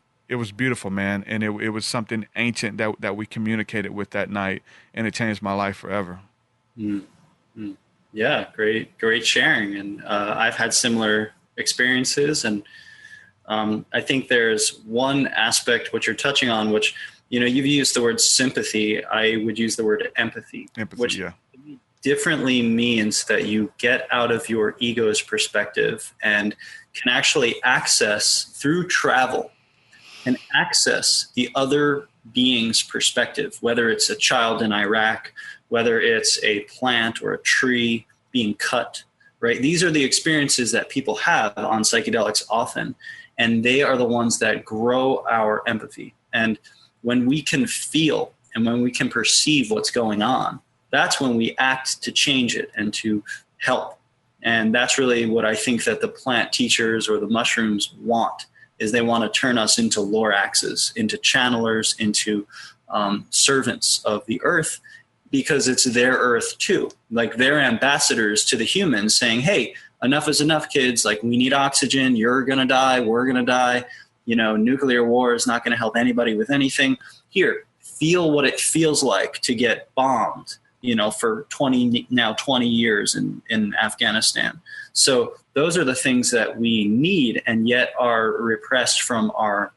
[SPEAKER 6] beautiful, man. And it was something ancient that we communicated with that night, and it changed my life forever.
[SPEAKER 5] Mm-hmm. Yeah, great sharing. And I've had similar experiences, and I think there's one aspect which you're touching on, which, you've used the word sympathy. I would use the word empathy, which differently means that you get out of your ego's perspective and can actually access, through travel, and access the other being's perspective, whether it's a child in Iraq, whether it's a plant or a tree being cut, right? These are the experiences that people have on psychedelics often, and they are the ones that grow our empathy. And when we can feel and when we can perceive what's going on, that's when we act to change it and to help. And that's really what I think that the plant teachers or the mushrooms want, is they want to turn us into Loraxes, into channelers, into servants of the earth, because it's their earth too. Like, they're ambassadors to the humans, saying, hey, enough is enough, kids. Like, we need oxygen. You're going to die. We're going to die. Nuclear war is not going to help anybody with anything. Here, feel what it feels like to get bombed, for 20 years in Afghanistan. So those are the things that we need, and yet are repressed from our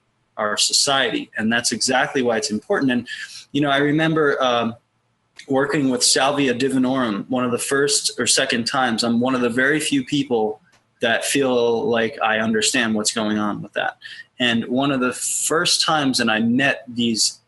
[SPEAKER 5] society. And that's exactly why it's important. And, I remember working with Salvia divinorum one of the first or second times. I'm one of the very few people that feel like I understand what's going on with that. And one of the first times that I met these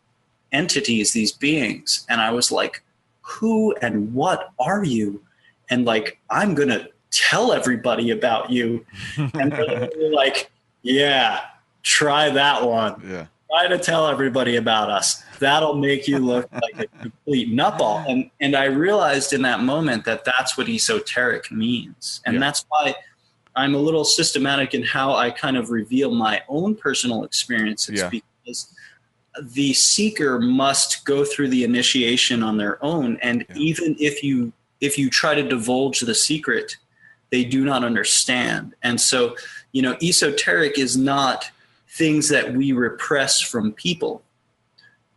[SPEAKER 5] entities, these beings, and I was like, who and what are you? And like, I'm going to tell everybody about you. And they're like, yeah, try that one.
[SPEAKER 6] Yeah.
[SPEAKER 5] Try to tell everybody about us. That'll make you look like a complete nutball. And I realized in that moment that that's what esoteric means. And that's why I'm a little systematic in how I kind of reveal my own personal experiences, because the seeker must go through the initiation on their own. And even if you try to divulge the secret, they do not understand. And so, you know, esoteric is not things that we repress from people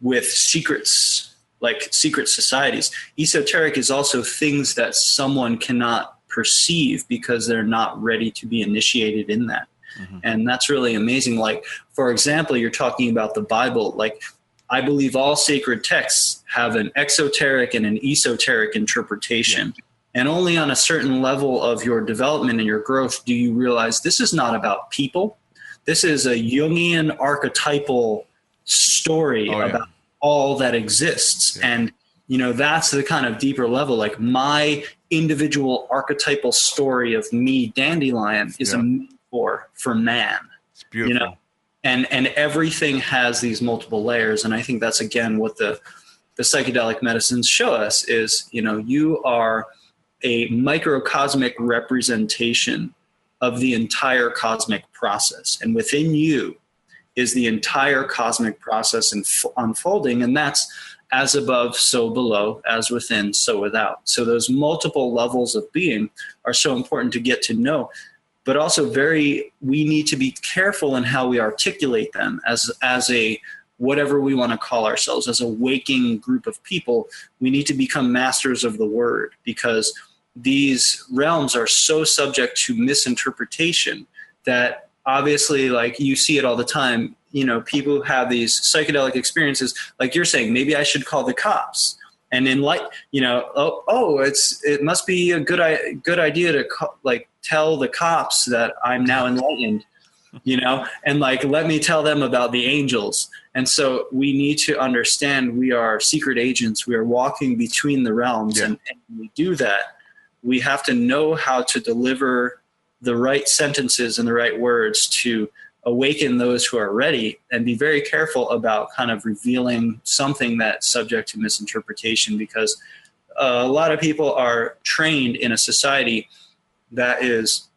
[SPEAKER 5] with secrets, like secret societies. Esoteric is also things that someone cannot perceive because they're not ready to be initiated in that. Mm-hmm. And that's really amazing. Like, for example, you're talking about the Bible. Like, I believe all sacred texts have an exoteric and an esoteric interpretation. Yeah. And only on a certain level of your development and your growth do you realize this is not about people. This is a Jungian archetypal story about all that exists. Yeah. And, you know, that's the kind of deeper level. Like, my individual archetypal story of me, Dandelion, is a metaphor for man.
[SPEAKER 6] It's beautiful.
[SPEAKER 5] You know? And everything has these multiple layers. And I think that's, again, what the psychedelic medicines show us is, you know, you are a microcosmic representation of the entire cosmic process. And within you is the entire cosmic process unfolding. And that's as above, so below, as within, so without. So those multiple levels of being are so important to get to know, but also we need to be careful in how we articulate them as a, whatever we want to call ourselves, as a waking group of people. We need to become masters of the word, because these realms are so subject to misinterpretation that obviously, like, you see it all the time. You know, people who have these psychedelic experiences, like you're saying, maybe I should call the cops. And in you know, it must be a good idea to tell the cops that I'm now enlightened, you know, and like, let me tell them about the angels. And so we need to understand we are secret agents. We are walking between the realms. And when we do that, we have to know how to deliver the right sentences and the right words to awaken those who are ready, and be very careful about kind of revealing something that's subject to misinterpretation, because a lot of people are trained in a society that is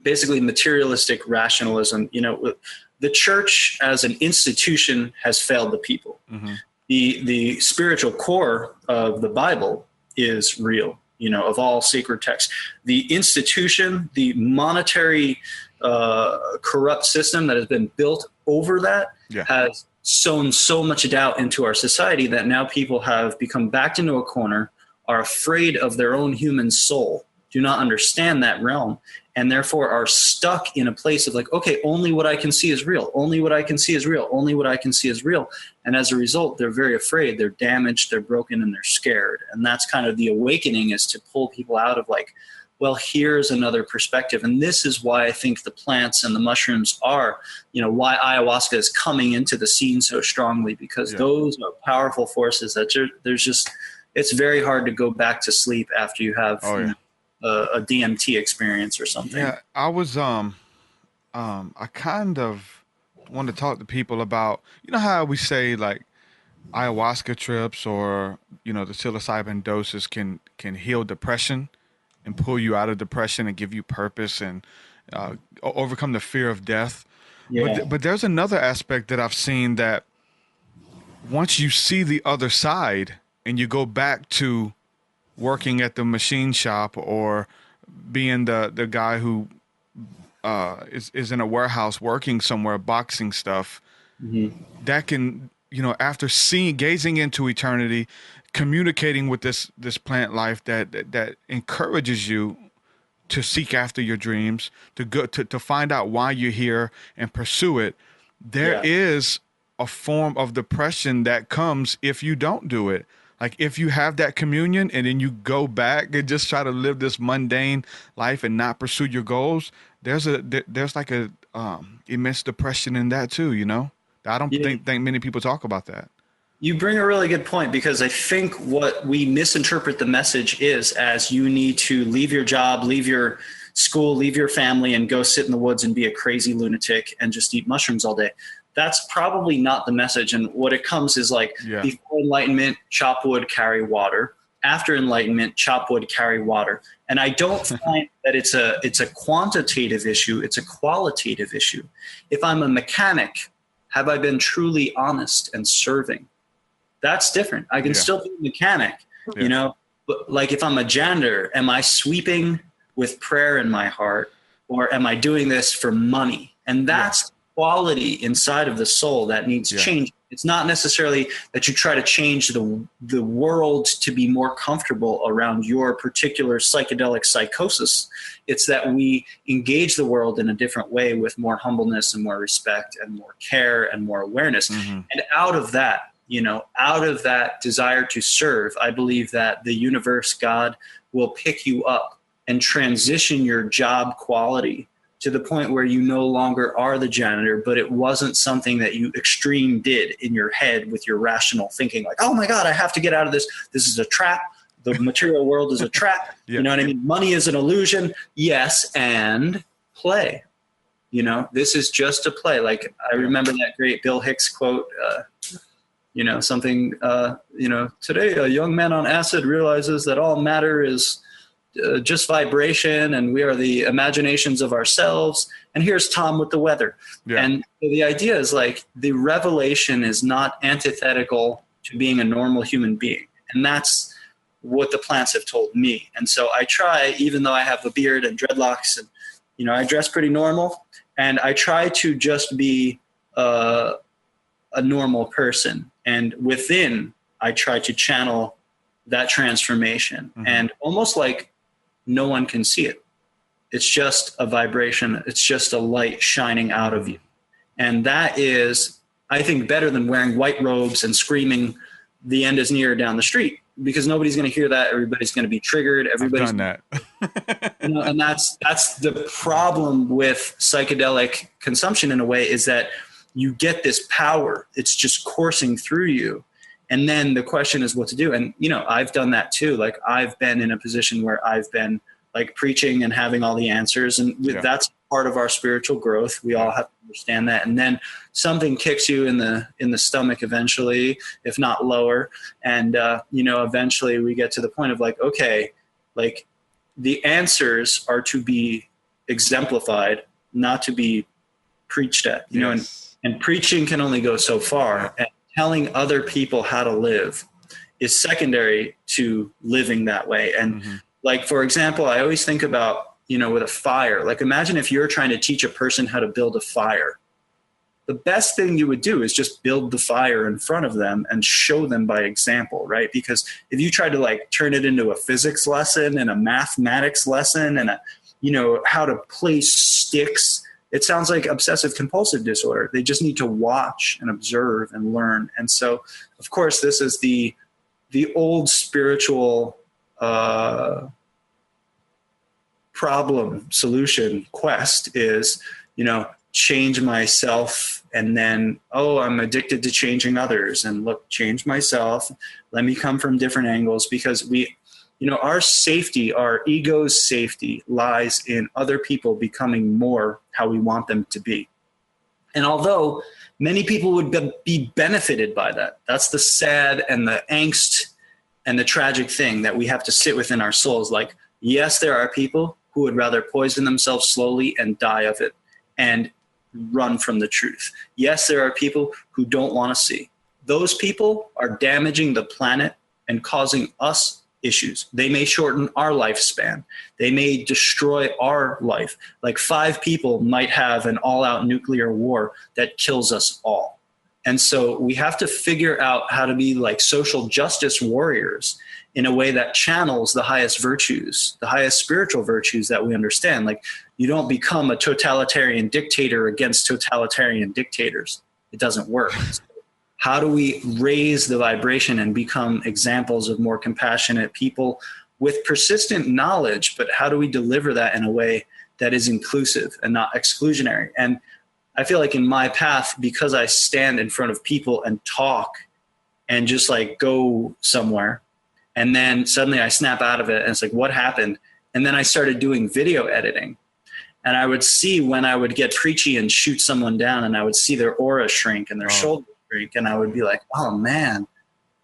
[SPEAKER 5] basically materialistic rationalism. You know, the church as an institution has failed the people. Mm-hmm. The spiritual core of the Bible is real, you know, of all sacred texts. The institution, the monetary corrupt system that has been built over that has sown so much doubt into our society that now people have become backed into a corner, are afraid of their own human soul, do not understand that realm, and therefore are stuck in a place of like, okay, only what I can see is real. Only what I can see is real. Only what I can see is real. And as a result, they're very afraid, they're damaged, they're broken, and they're scared. And that's kind of the awakening, is to pull people out of like, well, here's another perspective. And this is why I think the plants and the mushrooms are, you know, why ayahuasca is coming into the scene so strongly, because those are powerful forces that there's just, it's very hard to go back to sleep after you have you know, a DMT experience or something.
[SPEAKER 6] Yeah, I was, I kind of want to talk to people about, you know, how we say like ayahuasca trips or, you know, the psilocybin doses can heal depression and pull you out of depression and give you purpose and overcome the fear of death. Yeah. But there's another aspect that I've seen, that once you see the other side and you go back to working at the machine shop or being the guy who is in a warehouse working somewhere, boxing stuff, that can, you know, after gazing into eternity, communicating with this plant life that encourages you to seek after your dreams, to go to find out why you're here and pursue it. There is a form of depression that comes if you don't do it, Like if you have that communion and then you go back and just try to live this mundane life and not pursue your goals, there's like a immense depression in that too, you know? I don't think many people talk about that.
[SPEAKER 5] You bring a really good point, because I think what we misinterpret the message is as you need to leave your job, leave your school, leave your family, and go sit in the woods and be a crazy lunatic and just eat mushrooms all day. That's probably not the message. And what it comes is like before enlightenment, chop wood, carry water. After enlightenment, chop wood, carry water. And I don't find that it's a quantitative issue. It's a qualitative issue. If I'm a mechanic, have I been truly honest and serving? That's different. I can still be a mechanic, you know, but like if I'm a janitor, am I sweeping with prayer in my heart, or am I doing this for money? And that's quality inside of the soul that needs change. It's not necessarily that you try to change the world to be more comfortable around your particular psychedelic psychosis. It's that we engage the world in a different way with more humbleness and more respect and more care and more awareness. Mm-hmm. And out of that, you know, out of that desire to serve, I believe that the universe, God, will pick you up and transition your job quality to the point where you no longer are the janitor, but it wasn't something that you extreme did in your head with your rational thinking, like, oh my God, I have to get out of this. This is a trap. The material world is a trap. You know what I mean? Money is an illusion. Yes. And play, you know, this is just a play. Like I remember that great Bill Hicks quote, you know, something, you know, today a young man on acid realizes that all matter is just vibration, and we are the imaginations of ourselves. And here's Tom with the weather. And the idea is like the revelation is not antithetical to being a normal human being. And that's what the plants have told me. And so I try, even though I have a beard and dreadlocks and, you know, I dress pretty normal, and I try to just be a normal person. And within, I try to channel that transformation. Mm-hmm. And almost like no one can see it. It's just a vibration. It's just a light shining out of you. And that is, I think, better than wearing white robes and screaming, the end is near down the street, because nobody's going to hear that. Everybody's going to be triggered. Everybody's
[SPEAKER 6] done that.
[SPEAKER 5] You know, and that's the problem with psychedelic consumption in a way, is that you get this power. It's just coursing through you. And then the question is what to do. And, you know, I've done that too. Like I've been in a position where I've been like preaching and having all the answers. And that's part of our spiritual growth. We all have to understand that. And then something kicks you in the stomach eventually, if not lower. And, you know, eventually we get to the point of like, okay, like the answers are to be exemplified, not to be preached at, you know, and preaching can only go so far. And telling other people how to live is secondary to living that way. And like, for example, I always think about, you know, with a fire, like imagine if you're trying to teach a person how to build a fire. The best thing you would do is just build the fire in front of them and show them by example, right? Because if you try to like turn it into a physics lesson and a mathematics lesson and a, you know, how to place sticks, it sounds like obsessive compulsive disorder. They just need to watch and observe and learn. And so, of course, this is the old spiritual problem, solution, quest is, you know, change myself, and then, oh, I'm addicted to changing others, and look, change myself. Let me come from different angles, because we, you know, our safety, our ego's safety lies in other people becoming more how we want them to be. And although many people would be benefited by that, that's the sad and the angst and the tragic thing that we have to sit within our souls. Like, yes, there are people who would rather poison themselves slowly and die of it and run from the truth. Yes, there are people who don't want to see. Those people are damaging the planet and causing us issues. They may shorten our lifespan. They may destroy our life. Like 5 people might have an all-out nuclear war that kills us all. And so we have to figure out how to be like social justice warriors in a way that channels the highest virtues, the highest spiritual virtues that we understand. Like, you don't become a totalitarian dictator against totalitarian dictators. It doesn't work. how do we raise the vibration and become examples of more compassionate people with persistent knowledge, but how do we deliver that in a way that is inclusive and not exclusionary? And I feel like in my path, because I stand in front of people and talk and just like go somewhere, and then suddenly I snap out of it and it's like, what happened? And then I started doing video editing, and I would see when I would get preachy and shoot someone down, and I would see their aura shrink and their shoulder shrink, and I would be like, oh man,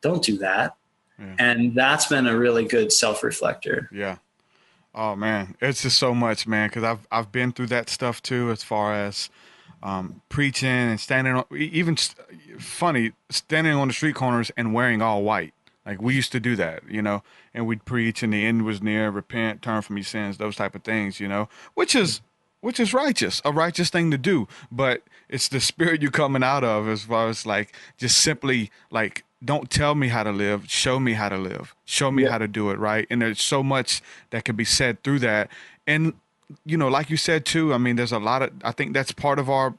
[SPEAKER 5] don't do that. Yeah. And that's been a really good self-reflector.
[SPEAKER 6] Yeah. Oh man, it's just so much, man. Cause I've been through that stuff too, as far as, preaching and standing on, even funny, standing on the street corners and wearing all white. Like we used to do that, you know, and we'd preach and the end was near, repent, turn from your sins, those type of things, you know, which is righteous, a righteous thing to do. But it's the spirit you're coming out of, as far as like, just simply like, don't tell me how to live, show me how to live, show me how to do it, right? And there's so much that can be said through that. And, you know, like you said too, I mean, there's a lot of, I think that's part of our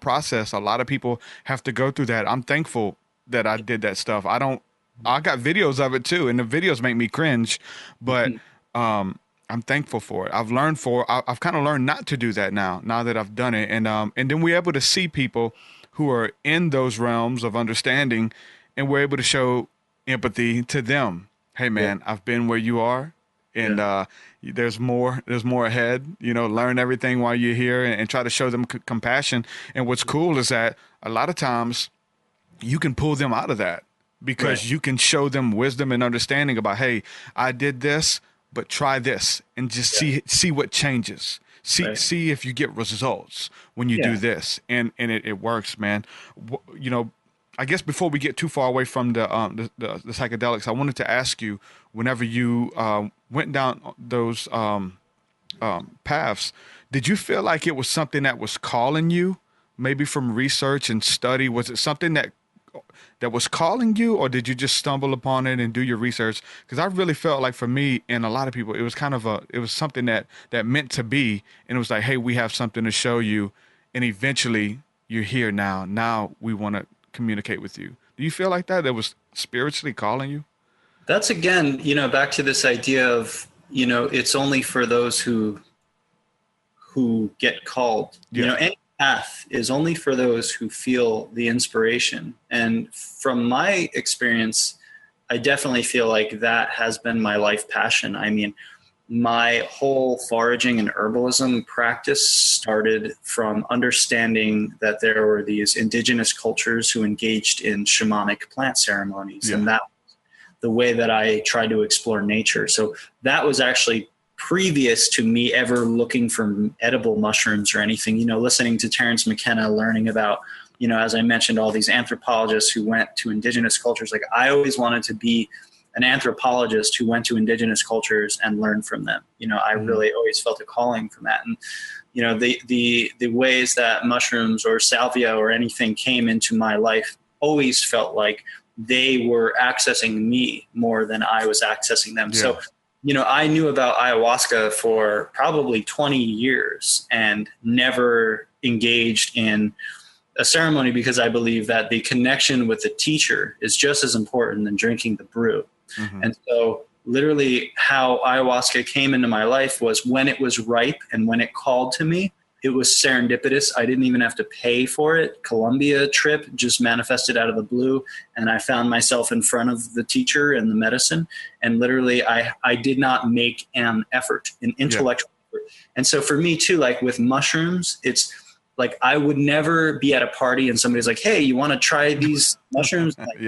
[SPEAKER 6] process. A lot of people have to go through that. I'm thankful that I did that stuff. I got videos of it too, and the videos make me cringe, but I'm thankful for it. I've kind of learned not to do that now that I've done it. And then we're able to see people who are in those realms of understanding, and we're able to show empathy to them. Hey man, I've been where you are, and there's more ahead, you know, learn everything while you're here, and try to show them compassion. And what's cool is that a lot of times you can pull them out of that, because you can show them wisdom and understanding about, hey, I did this, but try this and just see what changes. See if you get results when you do this, and it works, man. You know, I guess before we get too far away from the psychedelics, I wanted to ask you, whenever you went down those paths, did you feel like it was something that was calling you, maybe from research and study? Was it something that was calling you, or did you just stumble upon it and do your research? Because I really felt like, for me and a lot of people, it was kind of it was something that meant to be, and it was like, hey, we have something to show you, and eventually you're here now. Now we want to communicate with you. Do you feel like that was spiritually calling you?
[SPEAKER 5] That's, again, you know, back to this idea of, you know, it's only for those who get called. You know, any path is only for those who feel the inspiration. And from my experience, I definitely feel like that has been my life passion. I mean, my whole foraging and herbalism practice started from understanding that there were these indigenous cultures who engaged in shamanic plant ceremonies. And that was the way that I tried to explore nature. So that was actually previous to me ever looking for edible mushrooms or anything, you know, listening to Terence McKenna, learning about, you know, as I mentioned, all these anthropologists who went to indigenous cultures. Like, I always wanted to be an anthropologist who went to indigenous cultures and learned from them. You know, I really always felt a calling from that. And, you know, the ways that mushrooms or salvia or anything came into my life always felt like they were accessing me more than I was accessing them. So, you know, I knew about ayahuasca for probably 20 years and never engaged in a ceremony, because I believe that the connection with the teacher is just as important than drinking the brew. And so literally how ayahuasca came into my life was when it was ripe and when it called to me. It was serendipitous. I didn't even have to pay for it. Colombia trip just manifested out of the blue. And I found myself in front of the teacher and the medicine. And literally I did not make an effort, an intellectual effort. And so for me too, like with mushrooms, it's like, I would never be at a party and somebody's like, hey, you want to try these mushrooms? Like,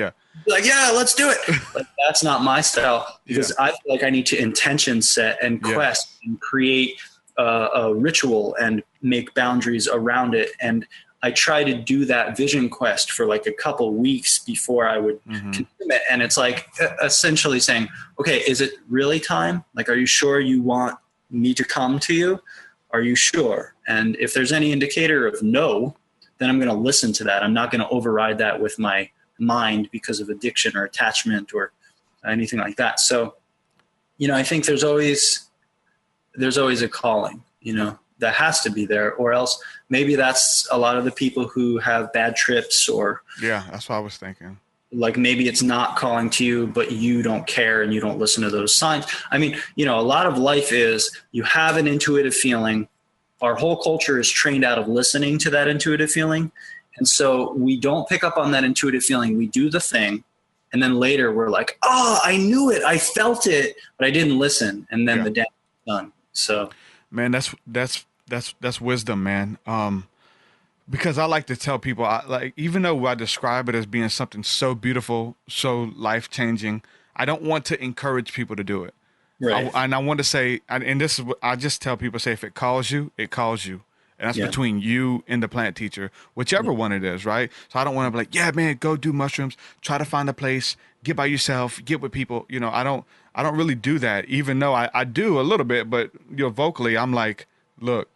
[SPEAKER 5] let's do it. Like, that's not my style, because I feel like I need to intention set and quest and create a ritual and make boundaries around it. And I try to do that vision quest for like a couple weeks before I would consume it. And it's like essentially saying, okay, is it really time? Like, are you sure you want me to come to you? Are you sure? And if there's any indicator of no, then I'm going to listen to that. I'm not going to override that with my mind because of addiction or attachment or anything like that. So, you know, I think there's always a calling, you know, that has to be there, or else maybe that's a lot of the people who have bad trips, or
[SPEAKER 6] Yeah, that's what I was thinking.
[SPEAKER 5] like maybe it's not calling to you, but you don't care and you don't listen to those signs. I mean, you know, a lot of life is you have an intuitive feeling. Our whole culture is trained out of listening to that intuitive feeling. And so we don't pick up on that intuitive feeling. We do the thing. And then later we're like, oh, I knew it. I felt it, but I didn't listen. And then the damage is done. So,
[SPEAKER 6] man, that's wisdom, man. Because I like to tell people, even though I describe it as being something so beautiful, so life-changing, I don't want to encourage people to do it.
[SPEAKER 5] right.
[SPEAKER 6] I want to say, and this is what I just tell people, say, if it calls you, it calls you. And that's between you and the plant teacher, whichever one it is, right? So I don't want to be like, yeah, man, go do mushrooms, try to find a place, get by yourself, get with people. You know, I don't really do that, even though I do a little bit, but vocally, I'm like, look,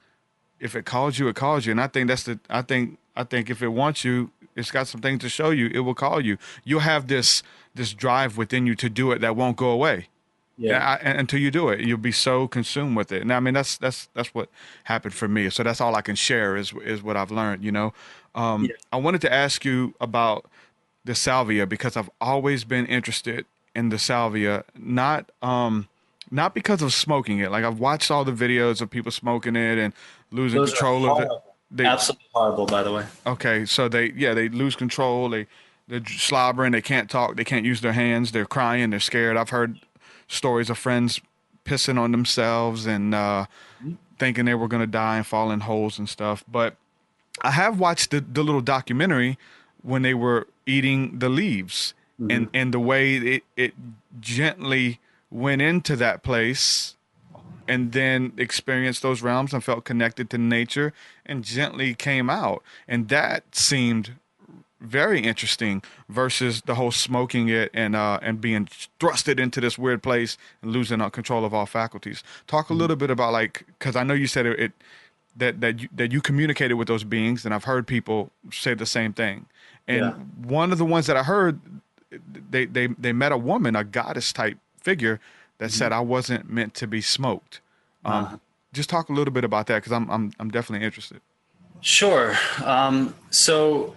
[SPEAKER 6] if it calls you, it calls you. And I think I think if it wants you, it's got some things to show you, it will call you. You'll have this drive within you to do it that won't go away. Yeah. And until you do it, you'll be so consumed with it. And I mean, that's what happened for me. So that's all I can share is what I've learned, you know? I wanted to ask you about the salvia, because I've always been interested in the salvia, not because of smoking it. Like, I've watched all the videos of people smoking it and losing
[SPEAKER 5] Those
[SPEAKER 6] control of it.
[SPEAKER 5] Absolutely horrible, by the way.
[SPEAKER 6] Okay. So they lose control. They're slobbering. They can't talk. They can't use their hands. They're crying. They're scared. I've heard stories of friends pissing on themselves and thinking they were going to die and fall in holes and stuff. But I have watched the little documentary when they were eating the leaves, and the way it gently went into that place and then experienced those realms and felt connected to nature and gently came out. And that seemed very interesting versus the whole smoking it and being thrusted into this weird place and losing control of all faculties. Talk a little bit about, like, because I know you said that you communicated with those beings, and I've heard people say the same thing. And one of the ones that I heard, they met a woman, a goddess type figure, that said, I wasn't meant to be smoked. Just talk a little bit about that, because I'm definitely interested.
[SPEAKER 5] Sure. So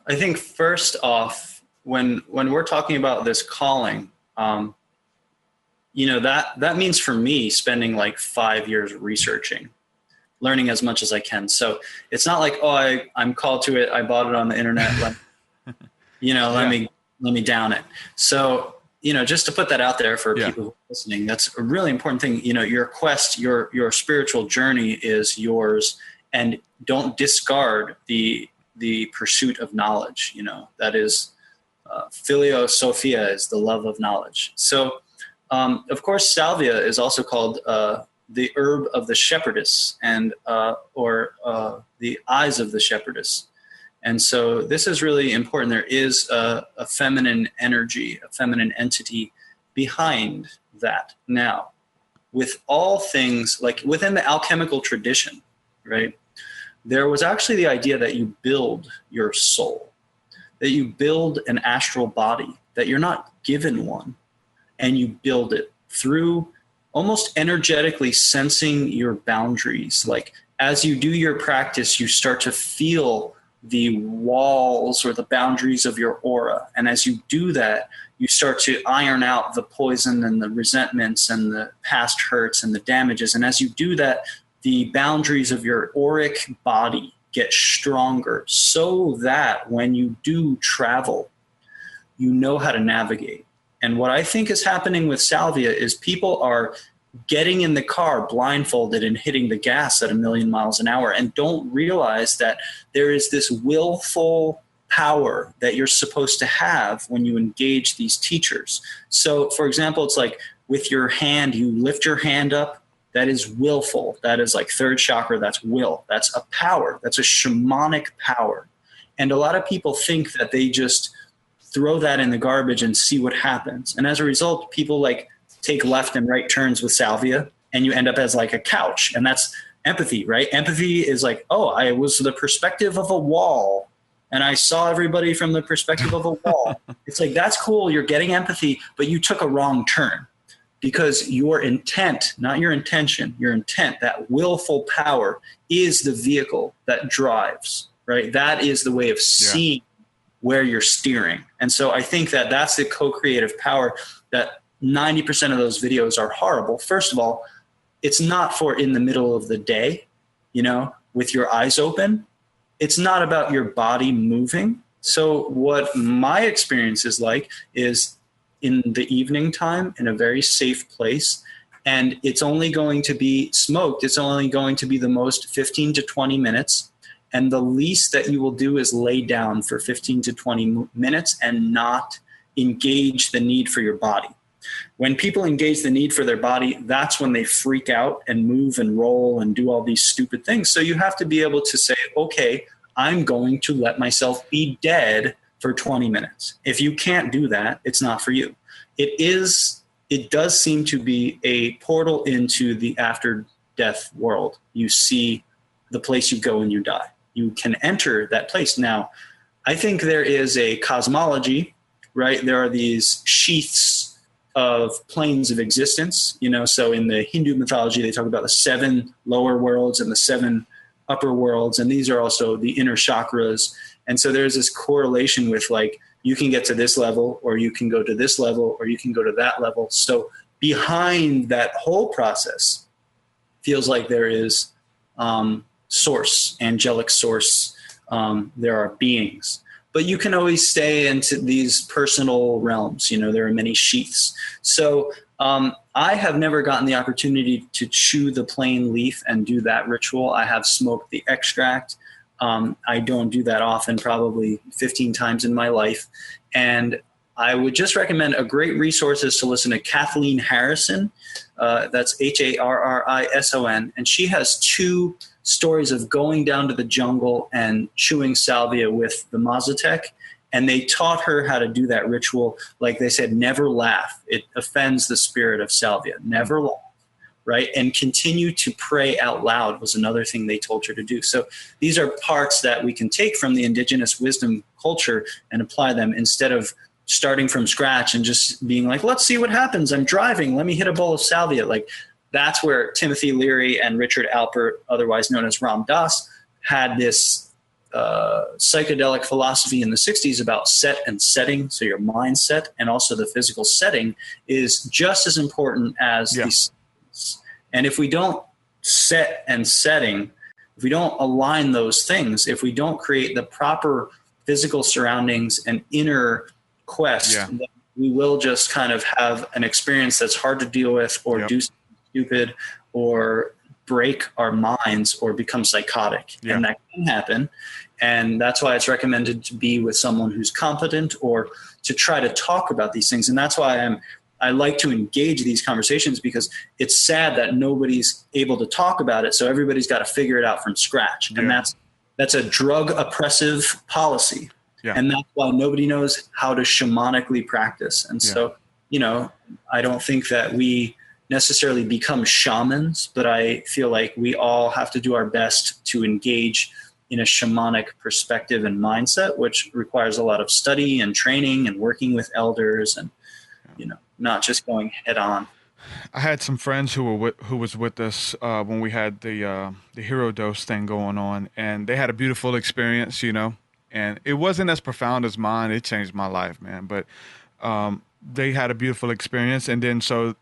[SPEAKER 5] I think first off, when we're talking about this calling, you know, that means for me spending like 5 years researching, learning as much as I can. So it's not like, oh, I'm called to it, I bought it on the internet, let me down it. So, you know, just to put that out there for people who are listening, that's a really important thing. You know, your quest, your spiritual journey is yours, and don't discard the pursuit of knowledge. You know, that is philosophia, is the love of knowledge. So, of course, salvia is also called the herb of the shepherdess, and or the eyes of the shepherdess. And so this is really important. There is a feminine energy, a feminine entity behind that. Now, with all things, like within the alchemical tradition, right, there was actually the idea that you build your soul, that you build an astral body, that you're not given one, and you build it through almost energetically sensing your boundaries. Like, as you do your practice, you start to feel the walls or the boundaries of your aura. And as you do that, you start to iron out the poison and the resentments and the past hurts and the damages. And as you do that, the boundaries of your auric body get stronger, so that when you do travel, you know how to navigate. And what I think is happening with salvia is people are getting in the car blindfolded and hitting the gas at 1,000,000 miles an hour and don't realize that there is this willful power that you're supposed to have when you engage these teachers. So, for example, it's like with your hand, you lift your hand up. That is willful. That is like third chakra. That's will. That's a power. That's a shamanic power. And a lot of people think that they just throw that in the garbage and see what happens. And as a result, people like take left and right turns with salvia, and you end up as like a couch. And that's empathy, right? Empathy is like, oh, I was the perspective of a wall, and I saw everybody from the perspective of a wall. It's like, that's cool. You're getting empathy, but you took a wrong turn. because your intent, not your intention, your intent, that willful power is the vehicle that drives, right? That is the way of seeing where you're steering. And so I think that that's the co-creative power that 90% of those videos are horrible. First of all, it's not for in the middle of the day, you know, with your eyes open. It's not about your body moving. So what my experience is like is in the evening time in a very safe place, and it's only going to be smoked. It's only going to be the most 15 to 20 minutes. And the least that you will do is lay down for 15 to 20 minutes and not engage the need for your body. When people engage the need for their body, that's when they freak out and move and roll and do all these stupid things. So you have to be able to say, okay, I'm going to let myself be dead for 20 minutes. If you can't do that, it's not for you. It does seem to be a portal into the after death world. You see the place you go when you die. You can enter that place. Now, I think there is a cosmology, right? There are these sheaths of planes of existence, you know, so in the Hindu mythology, they talk about the 7 lower worlds and the 7 upper worlds. And these are also the inner chakras. And so there's this correlation with like, you can get to this level, or you can go to this level, or you can go to that level. So behind that whole process feels like there is source, angelic source. There are beings. But you can always stay into these personal realms. You know, there are many sheaths. So I have never gotten the opportunity to chew the plain leaf and do that ritual. I have smoked the extract. I don't do that often, probably 15 times in my life. And I would just recommend a great resource is to listen to Kathleen Harrison. That's Harrison. And she has 2 stories of going down to the jungle and chewing salvia with the Mazatec. And they taught her how to do that ritual. Like they said, never laugh. It offends the spirit of salvia. Never laugh, right? And continue to pray out loud was another thing they told her to do. So these are parts that we can take from the indigenous wisdom culture and apply them instead of starting from scratch and just being like, let's see what happens. I'm driving. Let me hit a bowl of salvia. Like, that's where Timothy Leary and Richard Alpert, otherwise known as Ram Dass, had this psychedelic philosophy in the 60s about set and setting. So your mindset and also the physical setting is just as important as these. And if we don't set and setting, if we don't align those things, if we don't create the proper physical surroundings and inner quest, then we will just kind of have an experience that's hard to deal with or do something stupid or break our minds or become psychotic. And that can happen. And that's why it's recommended to be with someone who's competent or to try to talk about these things. And that's why I like to engage these conversations, because it's sad that nobody's able to talk about it. So everybody's got to figure it out from scratch. And that's a drug oppressive policy. And that's why nobody knows how to shamanically practice. And so, you know, I don't think that we necessarily become shamans, but I feel like we all have to do our best to engage in a shamanic perspective and mindset, which requires a lot of study and training and working with elders and, you know, not just going head on.
[SPEAKER 6] I had some friends who was with us when we had the hero dose thing going on, and they had a beautiful experience, you know, and it wasn't as profound as mine. It changed my life, man. But they had a beautiful experience. And then so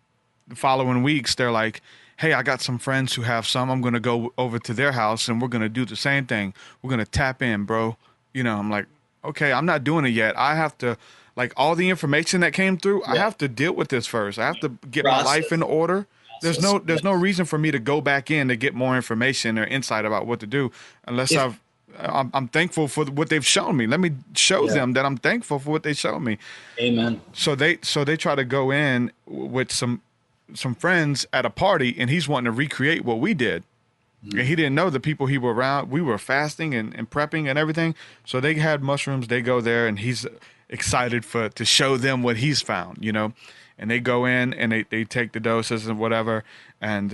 [SPEAKER 6] the following weeks, they're like, hey, I got some friends who have some. I'm going to go over to their house and we're going to do the same thing. We're going to tap in, bro. You know, I'm like, okay, I'm not doing it yet. I have to, like, all the information that came through, I have to deal with this first. I have to get my life in order. There's no reason for me to go back in to get more information or insight about what to do unless I'm thankful for what they've shown me. Let me show them that I'm thankful for what they showed me.
[SPEAKER 5] Amen.
[SPEAKER 6] So they try to go in with some friends at a party, and he's wanting to recreate what we did. And he didn't know the people he were around. We were fasting and prepping and everything. So they had mushrooms. They go there, and he's excited to show them what he's found, you know. And they go in, and they take the doses and whatever, and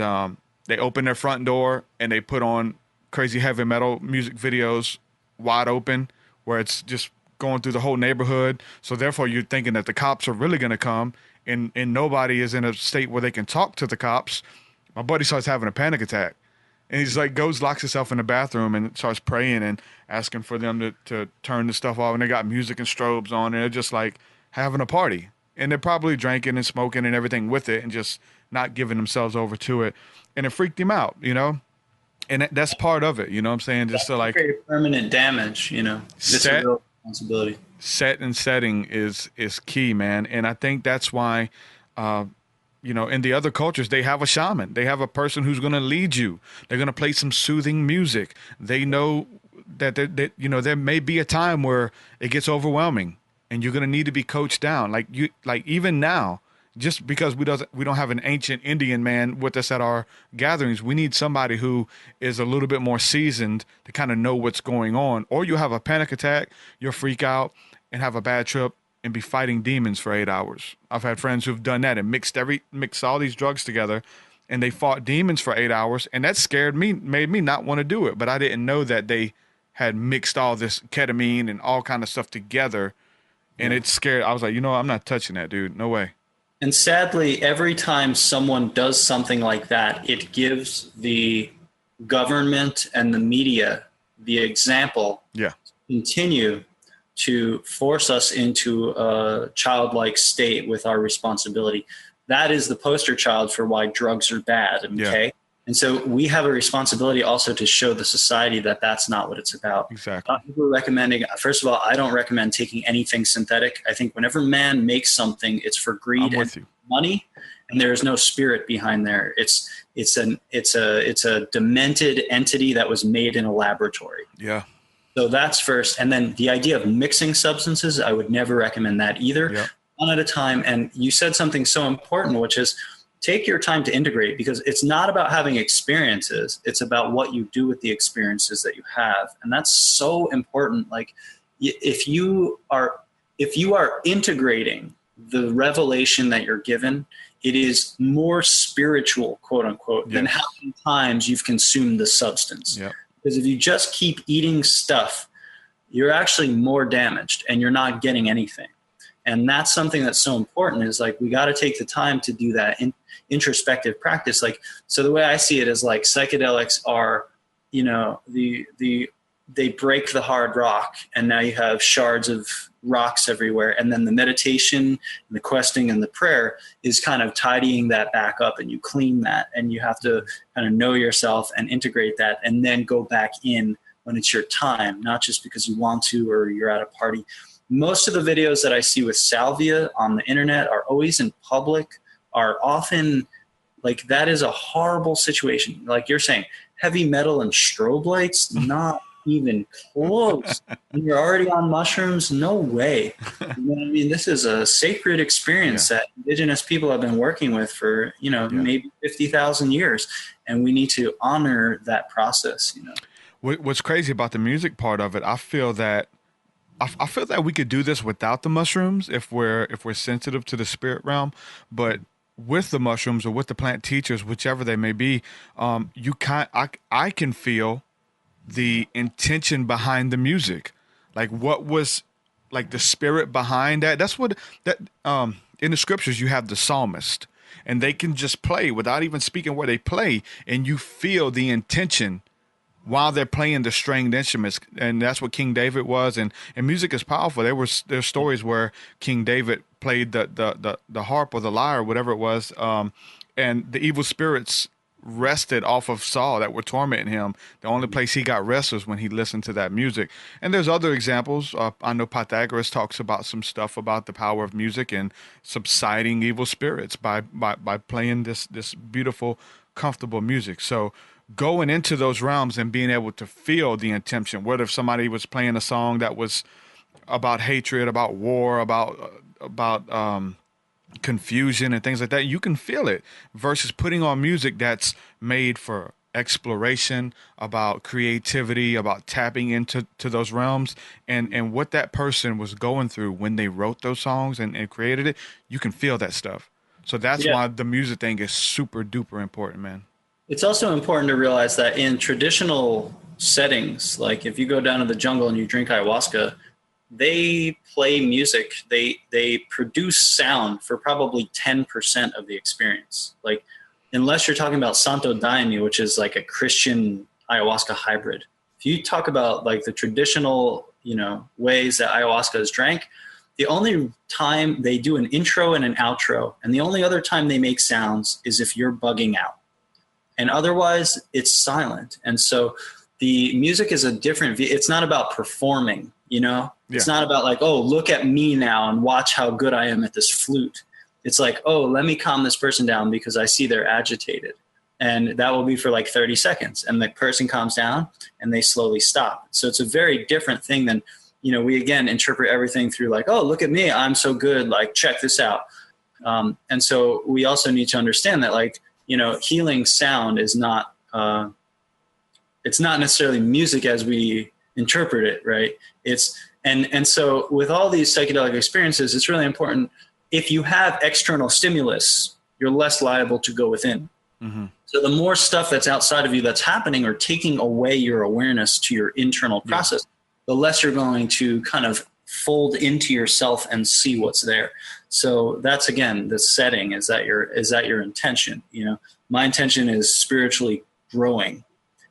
[SPEAKER 6] they open their front door, and they put on crazy heavy metal music videos wide open, where it's just going through the whole neighborhood. So therefore, you're thinking that the cops are really going to come. and nobody is in a state where they can talk to the cops, my buddy starts having a panic attack. And he's like, goes, locks himself in the bathroom and starts praying and asking for them to turn the stuff off. And they got music and strobes on, and they're just like having a party. And they're probably drinking and smoking and everything with it and just not giving themselves over to it. And it freaked him out, you know? And that's part of it, you know what I'm saying? Just to like
[SPEAKER 5] permanent damage, you know. It's a real responsibility.
[SPEAKER 6] Set and setting is key, man. And I think that's why you know, in the other cultures, they have a shaman. They have a person who's going to lead you. They're going to play some soothing music. They know that you know, there may be a time where it gets overwhelming and you're going to need to be coached down. Like even now, just because we don't have an ancient Indian man with us at our gatherings, we need somebody who is a little bit more seasoned to kind of know what's going on. Or you have a panic attack, you'll freak out and have a bad trip and be fighting demons for 8 hours. I've had friends who've done that and mixed all these drugs together, and they fought demons for 8 hours, and that scared me, made me not want to do it. But I didn't know that they had mixed all this ketamine and all kind of stuff together, and it scared. I was like, you know, I'm not touching that, dude. No way.
[SPEAKER 5] And sadly, every time someone does something like that, it gives the government and the media the example to continue to force us into a childlike state with our responsibility. That is the poster child for why drugs are bad, okay? And so we have a responsibility also to show the society that that's not what it's about.
[SPEAKER 6] Exactly.
[SPEAKER 5] People are recommending, first of all, I don't recommend taking anything synthetic. I think whenever man makes something, it's for greed and money, and there is no spirit behind there. It's a demented entity that was made in a laboratory.
[SPEAKER 6] Yeah.
[SPEAKER 5] So that's first. And then the idea of mixing substances, I would never recommend that either.
[SPEAKER 6] Yep.
[SPEAKER 5] One at a time. And you said something so important, which is take your time to integrate, because it's not about having experiences. It's about what you do with the experiences that you have. And that's so important. Like if you are integrating the revelation that you're given, it is more spiritual, quote unquote, than how many times you've consumed the substance.
[SPEAKER 6] Yep.
[SPEAKER 5] Because if you just keep eating stuff, you're actually more damaged and you're not getting anything. And that's something that's so important, is like, we got to take the time to do that introspective practice. Like, so the way I see it is like psychedelics are, you know, they break the hard rock, and now you have shards of rocks everywhere. And then the meditation and the questing and the prayer is kind of tidying that back up, and you clean that, and you have to kind of know yourself and integrate that, and then go back in when it's your time, not just because you want to or you're at a party. Most of the videos that I see with salvia on the internet are always in public, are often like, that is a horrible situation. Like you're saying, heavy metal and strobe lights, not even close. When you're already on mushrooms, no way. You know what I mean? This is a sacred experience that indigenous people have been working with for, you know, maybe 50,000 years. And we need to honor that process, you know.
[SPEAKER 6] What's crazy about the music part of it, I feel that we could do this without the mushrooms if we're sensitive to the spirit realm, but with the mushrooms or with the plant teachers, whichever they may be, I can feel the intention behind the music, like what was like the spirit behind that. That's what in the scriptures you have the psalmist, and they can just play without even speaking where they play, and you feel the intention while they're playing the stringed instruments. And that's what King David was. And music is powerful. There's stories where King David played the harp or the lyre, whatever it was, and the evil spirits rested off of Saul that were tormenting him. The only place he got rest was when he listened to that music. And there's other examples. I know Pythagoras talks about some stuff about the power of music and subsiding evil spirits by playing this beautiful, comfortable music. So going into those realms and being able to feel the intention, whether if somebody was playing a song that was about hatred, about war, about confusion and things like that, you can feel it, versus putting on music that's made for exploration, about creativity, about tapping into those realms, and what that person was going through when they wrote those songs and created it. You can feel that stuff. So that's why the music thing is super duper important, man.
[SPEAKER 5] It's also important to realize that in traditional settings, like if you go down to the jungle and you drink ayahuasca, they play music. They produce sound for probably 10% of the experience. Like, unless you're talking about Santo Daime, which is like a Christian ayahuasca hybrid. If you talk about like the traditional, ways that ayahuasca is drank, the only time they do an intro and an outro, and the only other time they make sounds is if you're bugging out. And otherwise, it's silent. And so the music is a different, it's not about performing, It's not about like, oh, look at me now and watch how good I am at this flute. It's like, oh, let me calm this person down because I see they're agitated. And that will be for like 30 seconds. And the person calms down and they slowly stop. So it's a very different thing than, we again interpret everything through like, oh, look at me, I'm so good, like, check this out. And so we also need to understand that, like, healing sound is not, it's not necessarily music as we interpret it, right? And so with all these psychedelic experiences, it's really important. If you have external stimulus, you're less liable to go within. Mm-hmm. So the more stuff that's outside of you that's happening or taking away your awareness to your internal process, the less you're going to kind of fold into yourself and see what's there. So that's, again, the setting is that your intention. My intention is spiritually growing.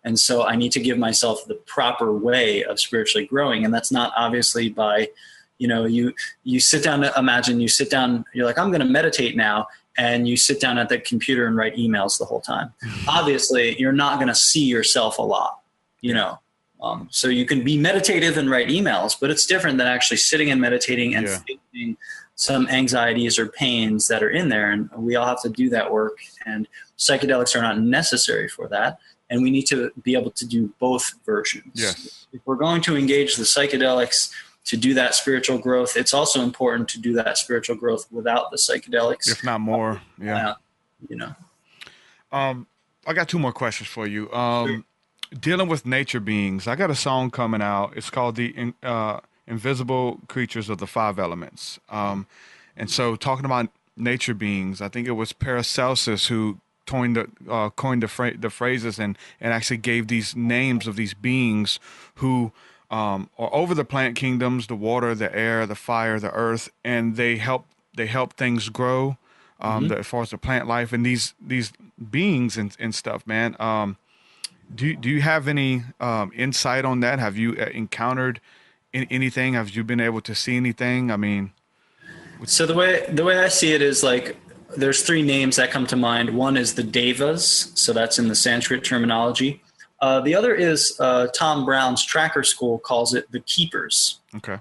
[SPEAKER 5] And so I need to give myself the proper way of spiritually growing. And that's not obviously by, you sit down, you're like, I'm going to meditate now. And you sit down at the computer and write emails the whole time. Obviously, you're not going to see yourself a lot, so you can be meditative and write emails, but it's different than actually sitting and meditating and facing some anxieties or pains that are in there. And we all have to do that work. And psychedelics are not necessary for that. And we need to be able to do both versions. Yes. If we're going to engage the psychedelics to do that spiritual growth, it's also important to do that spiritual growth without the psychedelics.
[SPEAKER 6] If not more, yeah. I got two more questions for you.
[SPEAKER 5] Sure.
[SPEAKER 6] Dealing with nature beings, I got a song coming out. It's called The Invisible Creatures of the Five Elements. And so talking about nature beings, I think it was Paracelsus who coined the phrases and actually gave these names of these beings who are over the plant kingdoms, the water, the air, the fire, the earth, and they help things grow as far as the plant life and these beings and stuff, man. Do you have any insight on that? Have you encountered anything? Have you been able to see anything? I mean,
[SPEAKER 5] so the way I see it is like there's three names that come to mind. One is the devas, so that's in the Sanskrit terminology. The other is Tom Brown's Tracker School calls it the keepers.
[SPEAKER 6] Okay.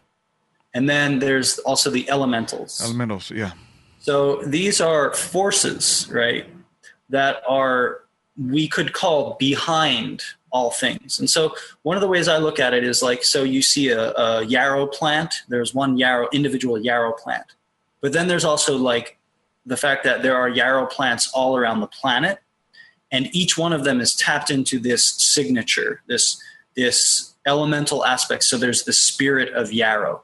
[SPEAKER 5] And then there's also the elementals.
[SPEAKER 6] Elementals, yeah.
[SPEAKER 5] So these are forces, right, that are, we could call behind all things. And so one of the ways I look at it is like, so you see a yarrow plant, there's one individual yarrow plant. But then there's also like the fact that there are yarrow plants all around the planet. And each one of them is tapped into this signature, this elemental aspect. So there's the spirit of yarrow.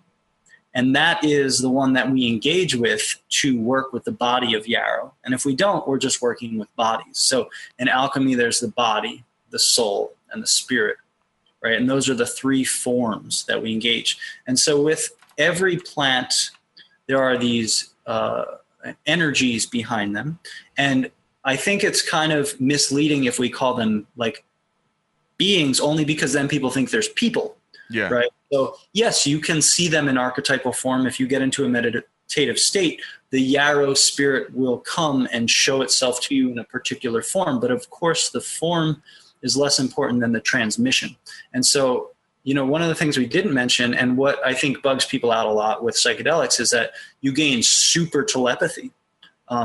[SPEAKER 5] And that is the one that we engage with to work with the body of yarrow. And if we don't, we're just working with bodies. So in alchemy, there's the body, the soul, and the spirit, right? And those are the three forms that we engage. And so with every plant, there are these energies behind them. And I think it's kind of misleading if we call them like beings, only because then people think there's people.
[SPEAKER 6] Yeah.
[SPEAKER 5] Right. So yes, you can see them in archetypal form. If you get into a meditative state, the yarrow spirit will come and show itself to you in a particular form. But of course, the form is less important than the transmission. And so, one of the things we didn't mention, and what I think bugs people out a lot with psychedelics, is that you gain super telepathy.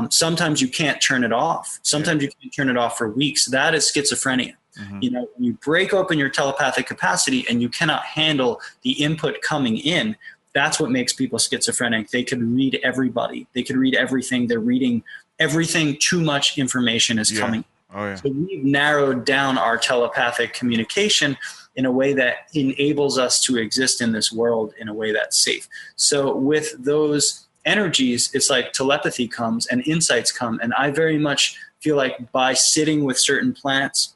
[SPEAKER 5] Sometimes you can't turn it off. Sometimes you can turn it off for weeks. That is schizophrenia. Mm-hmm. You break open your telepathic capacity and you cannot handle the input coming in. That's what makes people schizophrenic. They could read everybody. They could read everything. They're reading everything. Too much information is coming.
[SPEAKER 6] Oh, yeah.
[SPEAKER 5] So we've narrowed down our telepathic communication in a way that enables us to exist in this world in a way that's safe. So with those energies, it's like telepathy comes and insights come. And I very much feel like by sitting with certain plants,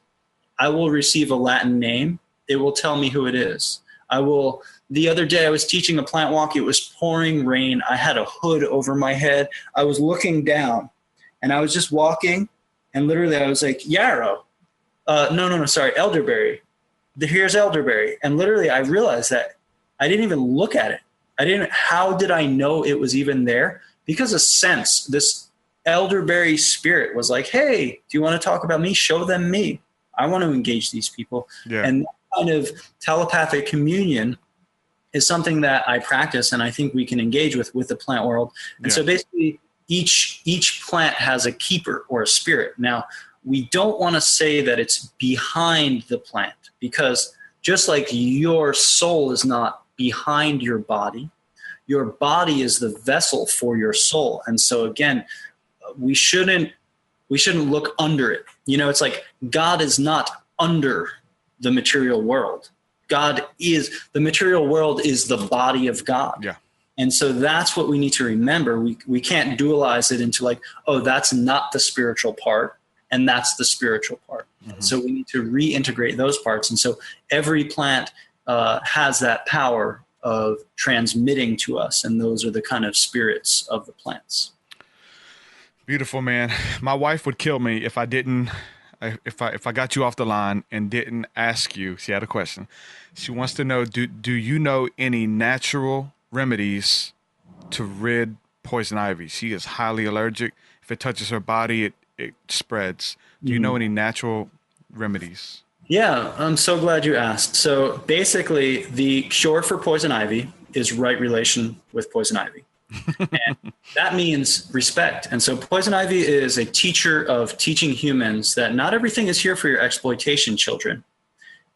[SPEAKER 5] I will receive a Latin name. It will tell me who it is. The other day I was teaching a plant walk. It was pouring rain. I had a hood over my head. I was looking down and I was just walking, and literally I was like, yarrow. Sorry, elderberry. Here's elderberry. And literally I realized that I didn't even look at it. How did I know it was even there? Because a sense, this elderberry spirit was like, hey, do you want to talk about me? Show them me. I want to engage these people.
[SPEAKER 6] Yeah.
[SPEAKER 5] And that kind of telepathic communion is something that I practice, and I think we can engage with the plant world. And so basically each plant has a keeper or a spirit. Now, we don't want to say that it's behind the plant, because just like your soul is not behind your body is the vessel for your soul. And so again, we shouldn't look under it. It's like God is not under the material world. The material world is the body of God.
[SPEAKER 6] Yeah.
[SPEAKER 5] And so that's what we need to remember. We can't dualize it into like, oh, that's not the spiritual part and that's the spiritual part. Mm-hmm. So we need to reintegrate those parts. And so every plant has that power of transmitting to us. And those are the kind of spirits of the plants.
[SPEAKER 6] Beautiful, man. My wife would kill me if I didn't, if I got you off the line and didn't ask you. She had a question. She wants to know, do you know any natural remedies to rid poison ivy? She is highly allergic. If it touches her body, it spreads. Do you know any natural remedies? Yeah,
[SPEAKER 5] I'm so glad you asked. So basically, the cure for poison ivy is right relation with poison ivy. And that means respect. And so poison ivy is a teacher of teaching humans that not everything is here for your exploitation, children.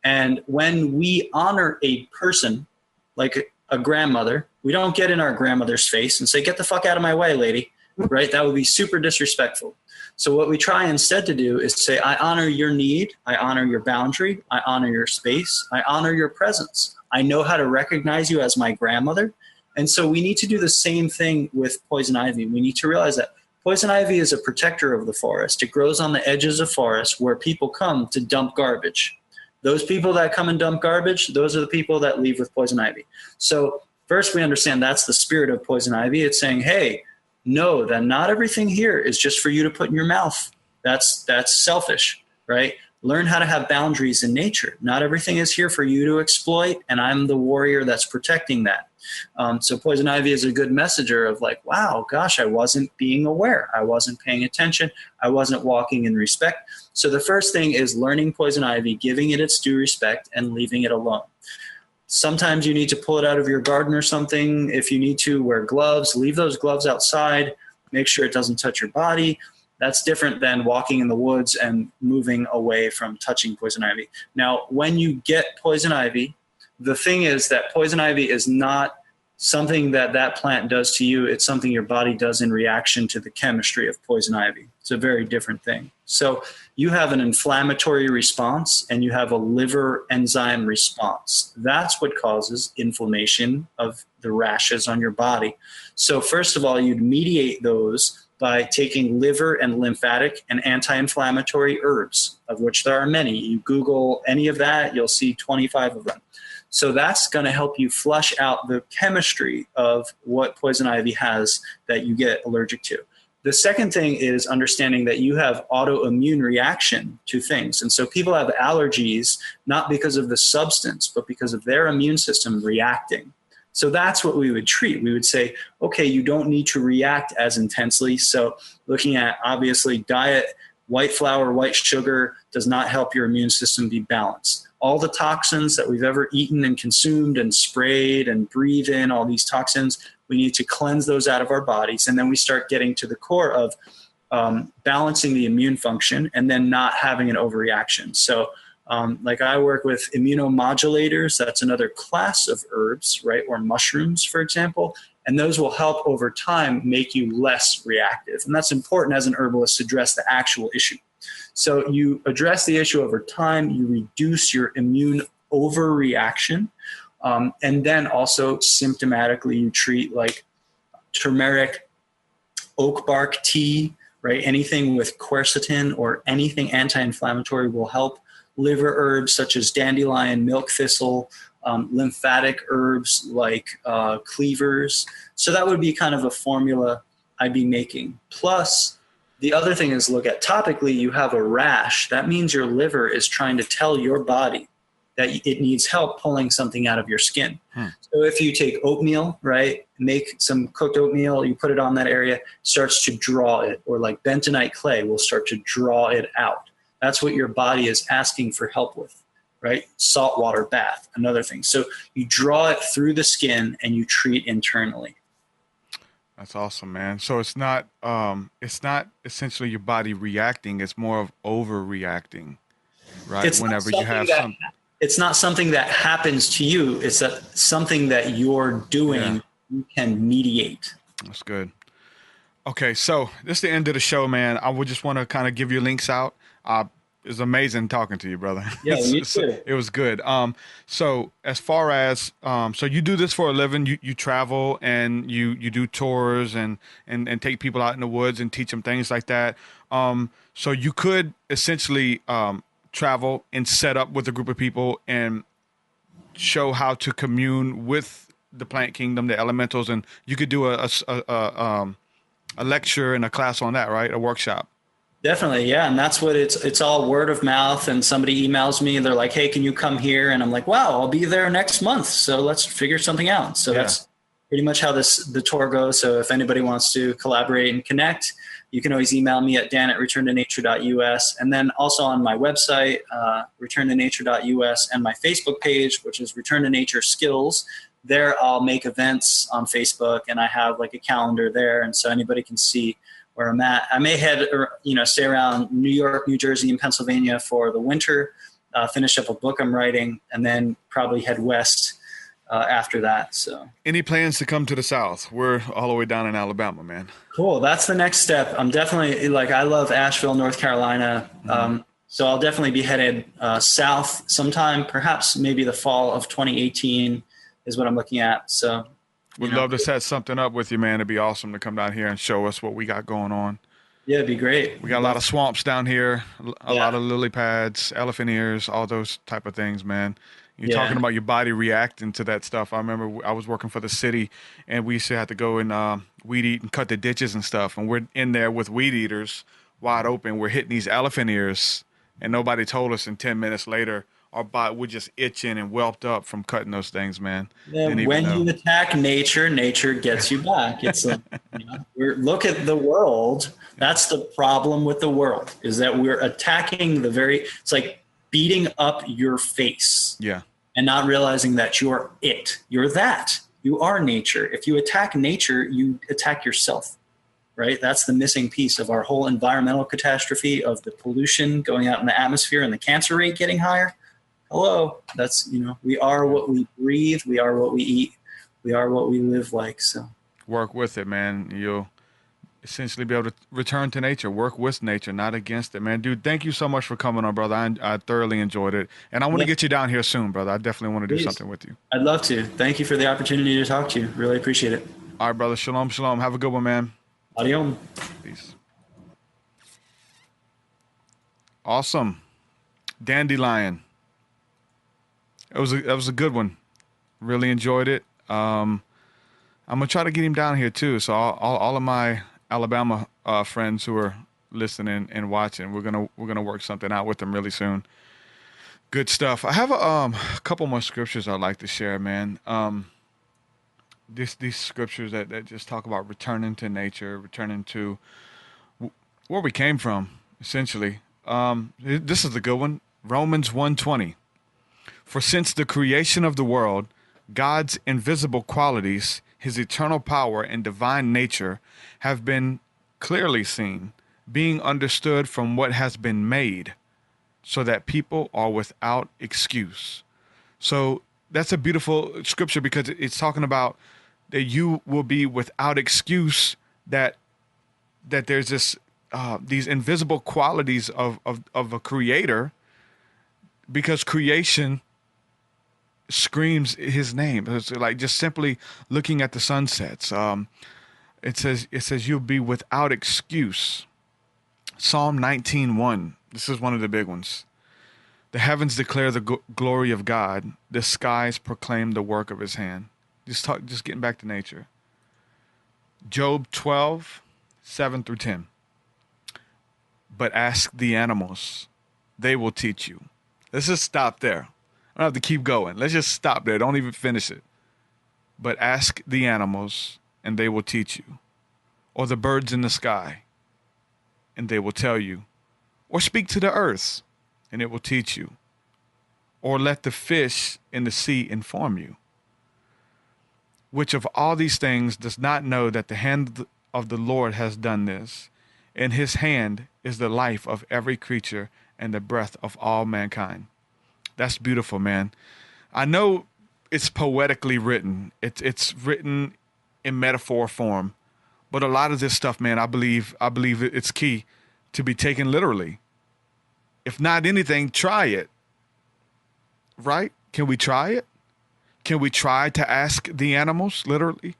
[SPEAKER 5] And when we honor a person, like a grandmother, we don't get in our grandmother's face and say, get the fuck out of my way, lady, right? That would be super disrespectful. So what we try instead to do is say, I honor your need. I honor your boundary. I honor your space. I honor your presence. I know how to recognize you as my grandmother. And so we need to do the same thing with poison ivy. We need to realize that poison ivy is a protector of the forest. It grows on the edges of forests where people come to dump garbage. Those people that come and dump garbage, those are the people that leave with poison ivy. So first we understand that's the spirit of poison ivy. It's saying, hey, know that not everything here is just for you to put in your mouth. That's selfish, right? Learn how to have boundaries in nature. Not everything is here for you to exploit, and I'm the warrior that's protecting that. So poison ivy is a good messenger of like, wow, gosh, I wasn't being aware. I wasn't paying attention. I wasn't walking in respect. So the first thing is learning poison ivy, giving it its due respect, and leaving it alone. Sometimes you need to pull it out of your garden or something. If you need to, wear gloves. Leave those gloves outside. Make sure it doesn't touch your body. That's different than walking in the woods and moving away from touching poison ivy. Now, when you get poison ivy, the thing is that poison ivy is not something that plant does to you. It's something your body does in reaction to the chemistry of poison ivy. It's a very different thing. So you have an inflammatory response and you have a liver enzyme response. That's what causes inflammation of the rashes on your body. So first of all, you'd mediate those by taking liver and lymphatic and anti-inflammatory herbs, of which there are many. You Google any of that, you'll see 25 of them. So that's going to help you flush out the chemistry of what poison ivy has that you get allergic to. The second thing is understanding that you have autoimmune reaction to things. And so people have allergies, not because of the substance, but because of their immune system reacting. So that's what we would treat. We would say, okay, you don't need to react as intensely. So looking at, obviously, diet, white flour, white sugar does not help your immune system be balanced. All the toxins that we've ever eaten and consumed and sprayed and breathed in, all these toxins, we need to cleanse those out of our bodies. And then we start getting to the core of balancing the immune function and then not having an overreaction. So like I work with immunomodulators. That's another class of herbs, right? Or mushrooms, for example. And those will help over time make you less reactive. And that's important as an herbalist to address the actual issue. So you address the issue over time, you reduce your immune overreaction, and then also symptomatically you treat like turmeric, oak bark tea, right? Anything with quercetin or anything anti-inflammatory will help. liver herbs such as dandelion, milk thistle, lymphatic herbs like cleavers. So that would be kind of a formula I'd be making. Plus, the other thing is, look at topically, you have a rash. That means your liver is trying to tell your body that it needs help pulling something out of your skin. So if you take oatmeal, right, make some cooked oatmeal, you put it on that area, starts to draw it, or like bentonite clay will start to draw it out. That's what your body is asking for help with, right? Saltwater bath, another thing. So you draw it through the skin and you treat internally.
[SPEAKER 6] That's awesome, man. So it's not essentially your body reacting, it's more of overreacting, right?
[SPEAKER 5] It's
[SPEAKER 6] whenever you have something.
[SPEAKER 5] It's not something that happens to you. It's something that you're doing. You can mediate.
[SPEAKER 6] That's good. Okay, so this is the end of the show, man. I would just want to kind of give your links out. It was amazing talking to you, brother.
[SPEAKER 5] Yeah, you too.
[SPEAKER 6] It was good. So as far as so you do this for a living, you travel and you do tours and take people out in the woods and teach them things like that. So you could essentially travel and set up with a group of people and show how to commune with the plant kingdom, the elementals, and you could do a lecture and a class on that, right? A workshop.
[SPEAKER 5] Definitely, yeah, and that's what it's all word of mouth. And somebody emails me, they're like, "Hey, can you come here?" And I'm like, "Wow, I'll be there next month. So let's figure something out." So that's pretty much how the tour goes. So if anybody wants to collaborate and connect, you can always email me at dan@returntonature.us. And then also on my website, returntonature.us, and my Facebook page, which is Return to Nature Skills. There I'll make events on Facebook, and I have like a calendar there. And so anybody can see where I'm at. I may stay around New York, New Jersey, and Pennsylvania for the winter, finish up a book I'm writing, and then probably head west after that. So,
[SPEAKER 6] any plans to come to the South? We're all the way down in Alabama, man.
[SPEAKER 5] Cool. That's the next step. I'm definitely I love Asheville, North Carolina. So I'll definitely be headed south sometime, perhaps maybe the fall of 2018 is what I'm looking at. So
[SPEAKER 6] we'd love to set something up with you, man. It'd be awesome to come down here and show us what we got going on.
[SPEAKER 5] Yeah, it'd be great.
[SPEAKER 6] We got a lot of swamps down here, a lot of lily pads, elephant ears, all those type of things, man. You're talking about your body reacting to that stuff. I remember I was working for the city, and we used to have to go and weed eat and cut the ditches and stuff. And we're in there with weed eaters wide open. We're hitting these elephant ears, and nobody told us. And 10 minutes later, our body we're just itching and whelped up from cutting those things, man.
[SPEAKER 5] Yeah, when you attack nature, nature gets you back. It's look at the world. That's the problem with the world, is that we're attacking it's like beating up your face.
[SPEAKER 6] Yeah.
[SPEAKER 5] And not realizing that you're it. You're that. You are nature. If you attack nature, you attack yourself. Right? That's the missing piece of our whole environmental catastrophe of the pollution going out in the atmosphere and the cancer rate getting higher. Hello. That's, we are what we breathe. We are what we eat. We are what we live like. So
[SPEAKER 6] work with it, man. You'll essentially be able to return to nature, work with nature, not against it, man. Dude, thank you so much for coming on, brother. I thoroughly enjoyed it. And I want to get you down here soon, brother. I definitely want to do something with you.
[SPEAKER 5] I'd love to. Thank you for the opportunity to talk to you. Really appreciate it.
[SPEAKER 6] All right, brother. Shalom, shalom. Have a good one, man.
[SPEAKER 5] Adios.
[SPEAKER 6] Peace. Awesome. Dandelion. That was a good one. Really enjoyed it. I'm gonna try to get him down here too. So all of my Alabama friends who are listening and watching, we're gonna work something out with them really soon. Good stuff. I have a couple more scriptures I'd like to share, man. These scriptures that just talk about returning to nature, returning to where we came from, essentially. This is a good one. Romans 1:20. For since the creation of the world, God's invisible qualities, his eternal power and divine nature have been clearly seen, being understood from what has been made, so that people are without excuse. So that's a beautiful scripture because it's talking about that you will be without excuse, that there's this these invisible qualities of a creator, because creation screams his name. It's like just simply looking at the sunsets. It says you'll be without excuse. Psalm 19:1. This is one of the big ones. The heavens declare the glory of God. The skies proclaim the work of his hand. Just getting back to nature. Job 12:7-10. But ask the animals, they will teach you. Let's just stop there. I don't have to keep going. Let's just stop there. Don't even finish it. But ask the animals, and they will teach you. Or the birds in the sky, and they will tell you. Or speak to the earth, and it will teach you. Or let the fish in the sea inform you. Which of all these things does not know that the hand of the Lord has done this? In his hand is the life of every creature and the breath of all mankind. That's beautiful, man. I know it's poetically written. It's written in metaphor form. But a lot of this stuff, man, I believe it's key to be taken literally. If not anything, try it. Right? Can we try it? Can we try to ask the animals literally?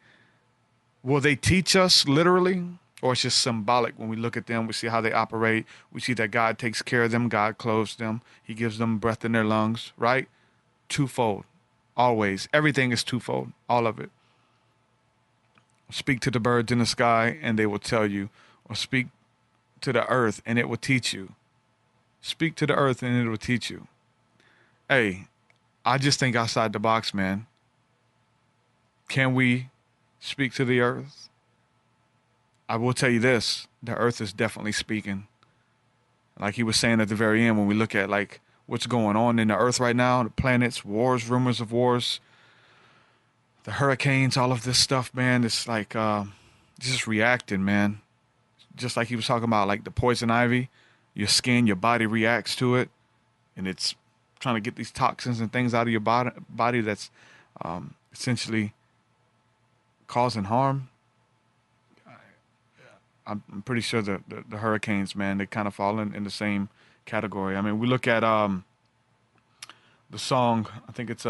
[SPEAKER 6] Will they teach us literally? Or it's just symbolic when we look at them, we see how they operate. We see that God takes care of them. God clothes them. He gives them breath in their lungs, right? Twofold, always. Everything is twofold, all of it. Speak to the birds in the sky and they will tell you. Or speak to the earth and it will teach you. Speak to the earth and it will teach you. Hey, I just think outside the box, man. Can we speak to the earth? I will tell you this, the earth is definitely speaking. Like he was saying at the very end, when we look at like what's going on in the earth right now, the planets, wars, rumors of wars, the hurricanes, all of this stuff, man, it's like just reacting, man. Just like he was talking about, like the poison ivy, your skin, your body reacts to it, and it's trying to get these toxins and things out of your body that's essentially causing harm. I'm pretty sure the hurricanes, man, they kind of fall in the same category. I mean, we look at the song, I think it's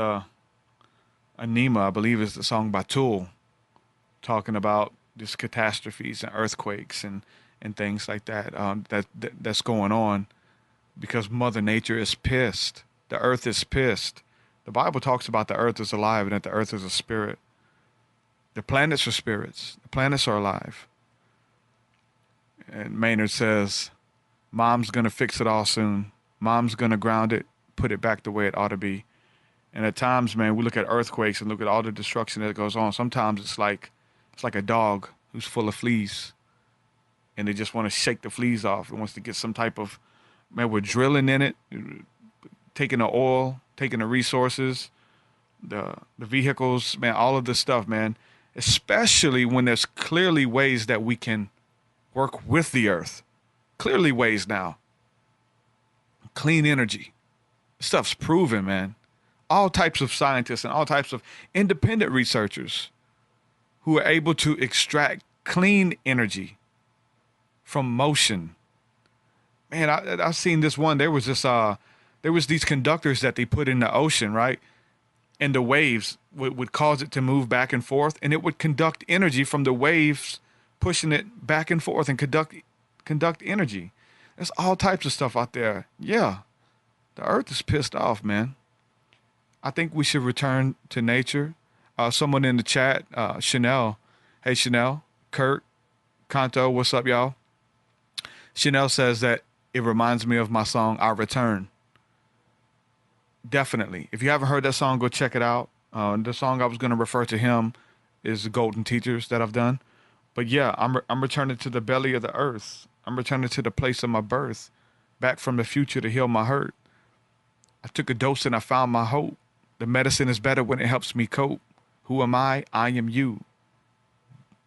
[SPEAKER 6] Anima, I believe is the song by Tool, talking about just catastrophes and earthquakes and things like that that's going on because Mother Nature is pissed. The earth is pissed. The Bible talks about the earth is alive and that the earth is a spirit. The planets are spirits. The planets are alive. And Maynard says, Mom's going to fix it all soon. Mom's going to ground it, put it back the way it ought to be. And at times, man, we look at earthquakes and look at all the destruction that goes on. Sometimes it's like a dog who's full of fleas. And they just want to shake the fleas off. It wants to get some type of, man, we're drilling in it, taking the oil, taking the resources, the vehicles, man, all of this stuff, man. Especially when there's clearly ways that we can work with the earth. Clearly ways now. Clean energy. Stuff's proven, man. All types of scientists and all types of independent researchers who are able to extract clean energy from motion. Man, I've seen this one. There was these conductors that they put in the ocean, right? And the waves would cause it to move back and forth, and it would conduct energy from the waves, pushing it back and forth and conduct energy. There's all types of stuff out there. Yeah, the earth is pissed off, man. I think we should return to nature. Someone in the chat, Chanel. Hey, Chanel, Kurt, Kanto, what's up, y'all? Chanel says that it reminds me of my song, I Return. Definitely. If you haven't heard that song, go check it out. The song I was going to refer to him is the Golden Teachers that I've done. But yeah, I'm returning to the belly of the earth. I'm returning to the place of my birth, back from the future to heal my hurt. I took a dose and I found my hope. The medicine is better when it helps me cope. Who am I? I am you.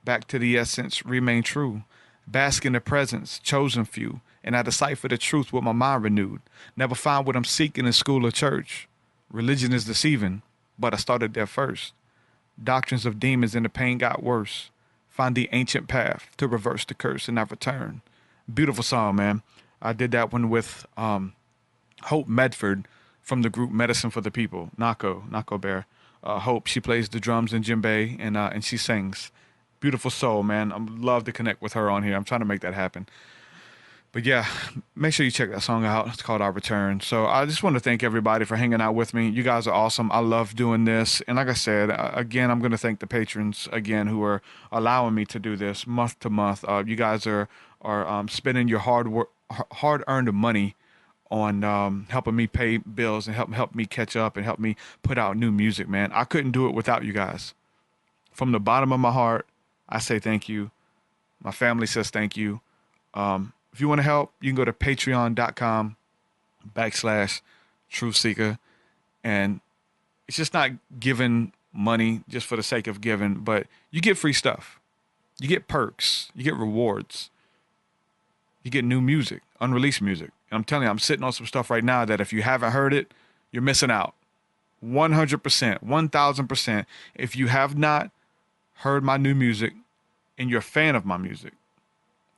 [SPEAKER 6] Back to the essence, remain true. Bask in the presence, chosen few. And I decipher the truth with my mind renewed. Never find what I'm seeking in school or church. Religion is deceiving, but I started there first. Doctrines of demons and the pain got worse. Find the ancient path to reverse the curse and I return. Beautiful song, man. I did that one with Hope Medford from the group Medicine for the People. Nako Bear. Hope, she plays the drums and djembe and she sings. Beautiful soul, man. I'd love to connect with her on here. I'm trying to make that happen. But yeah, make sure you check that song out. It's called Our Return. So I just want to thank everybody for hanging out with me. You guys are awesome. I love doing this. And like I said, again, I'm going to thank the patrons again who are allowing me to do this month to month. You guys are spending your hard-earned money on helping me pay bills and help me catch up and help me put out new music, man. I couldn't do it without you guys. From the bottom of my heart, I say thank you. My family says thank you. If you want to help, you can go to patreon.com/TruthSeekah. And it's just not giving money just for the sake of giving, but you get free stuff. You get perks. You get rewards. You get new music, unreleased music. And I'm telling you, I'm sitting on some stuff right now that if you haven't heard it, you're missing out. 100%, 1,000%. If you have not heard my new music and you're a fan of my music,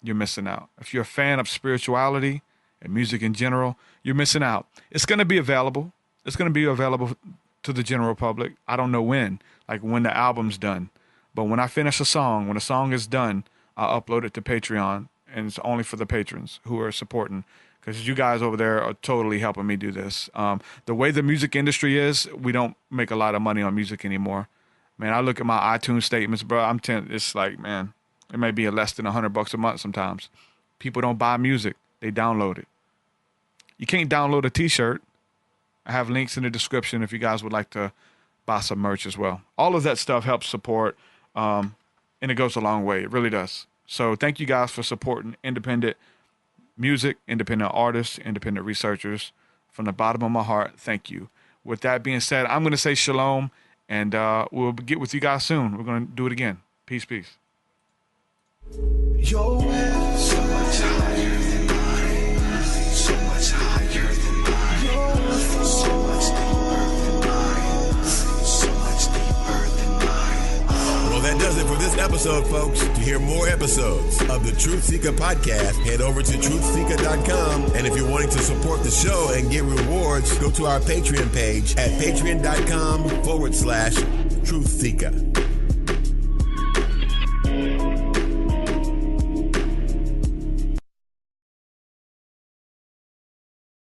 [SPEAKER 6] you're missing out. If you're a fan of spirituality and music in general, you're missing out. It's going to be available. It's going to be available to the general public. I don't know when, like when the album's done. But when I finish a song, when a song is done, I'll upload it to Patreon. And it's only for the patrons who are supporting, because you guys over there are totally helping me do this. The way the music industry is, we don't make a lot of money on music anymore. Man, I look at my iTunes statements, bro. It's like, man, it may be less than $100 a month sometimes. People don't buy music. They download it. You can't download a t-shirt. I have links in the description if you guys would like to buy some merch as well. All of that stuff helps support, and it goes a long way. It really does. So thank you guys for supporting independent music, independent artists, independent researchers. From the bottom of my heart, thank you. With that being said, I'm going to say shalom, and we'll get with you guys soon. We're going to do it again. Peace, peace.
[SPEAKER 2] Your way so much higher than mine, so much higher than mine, so much deeper than mine, so much deeper than mine.
[SPEAKER 3] Well, that does it for this episode, folks. To hear more episodes of the TruthSeekah podcast, head over to TruthSeekah.com. And if you're wanting to support the show and get rewards, go to our Patreon page at patreon.com/TruthSeekah.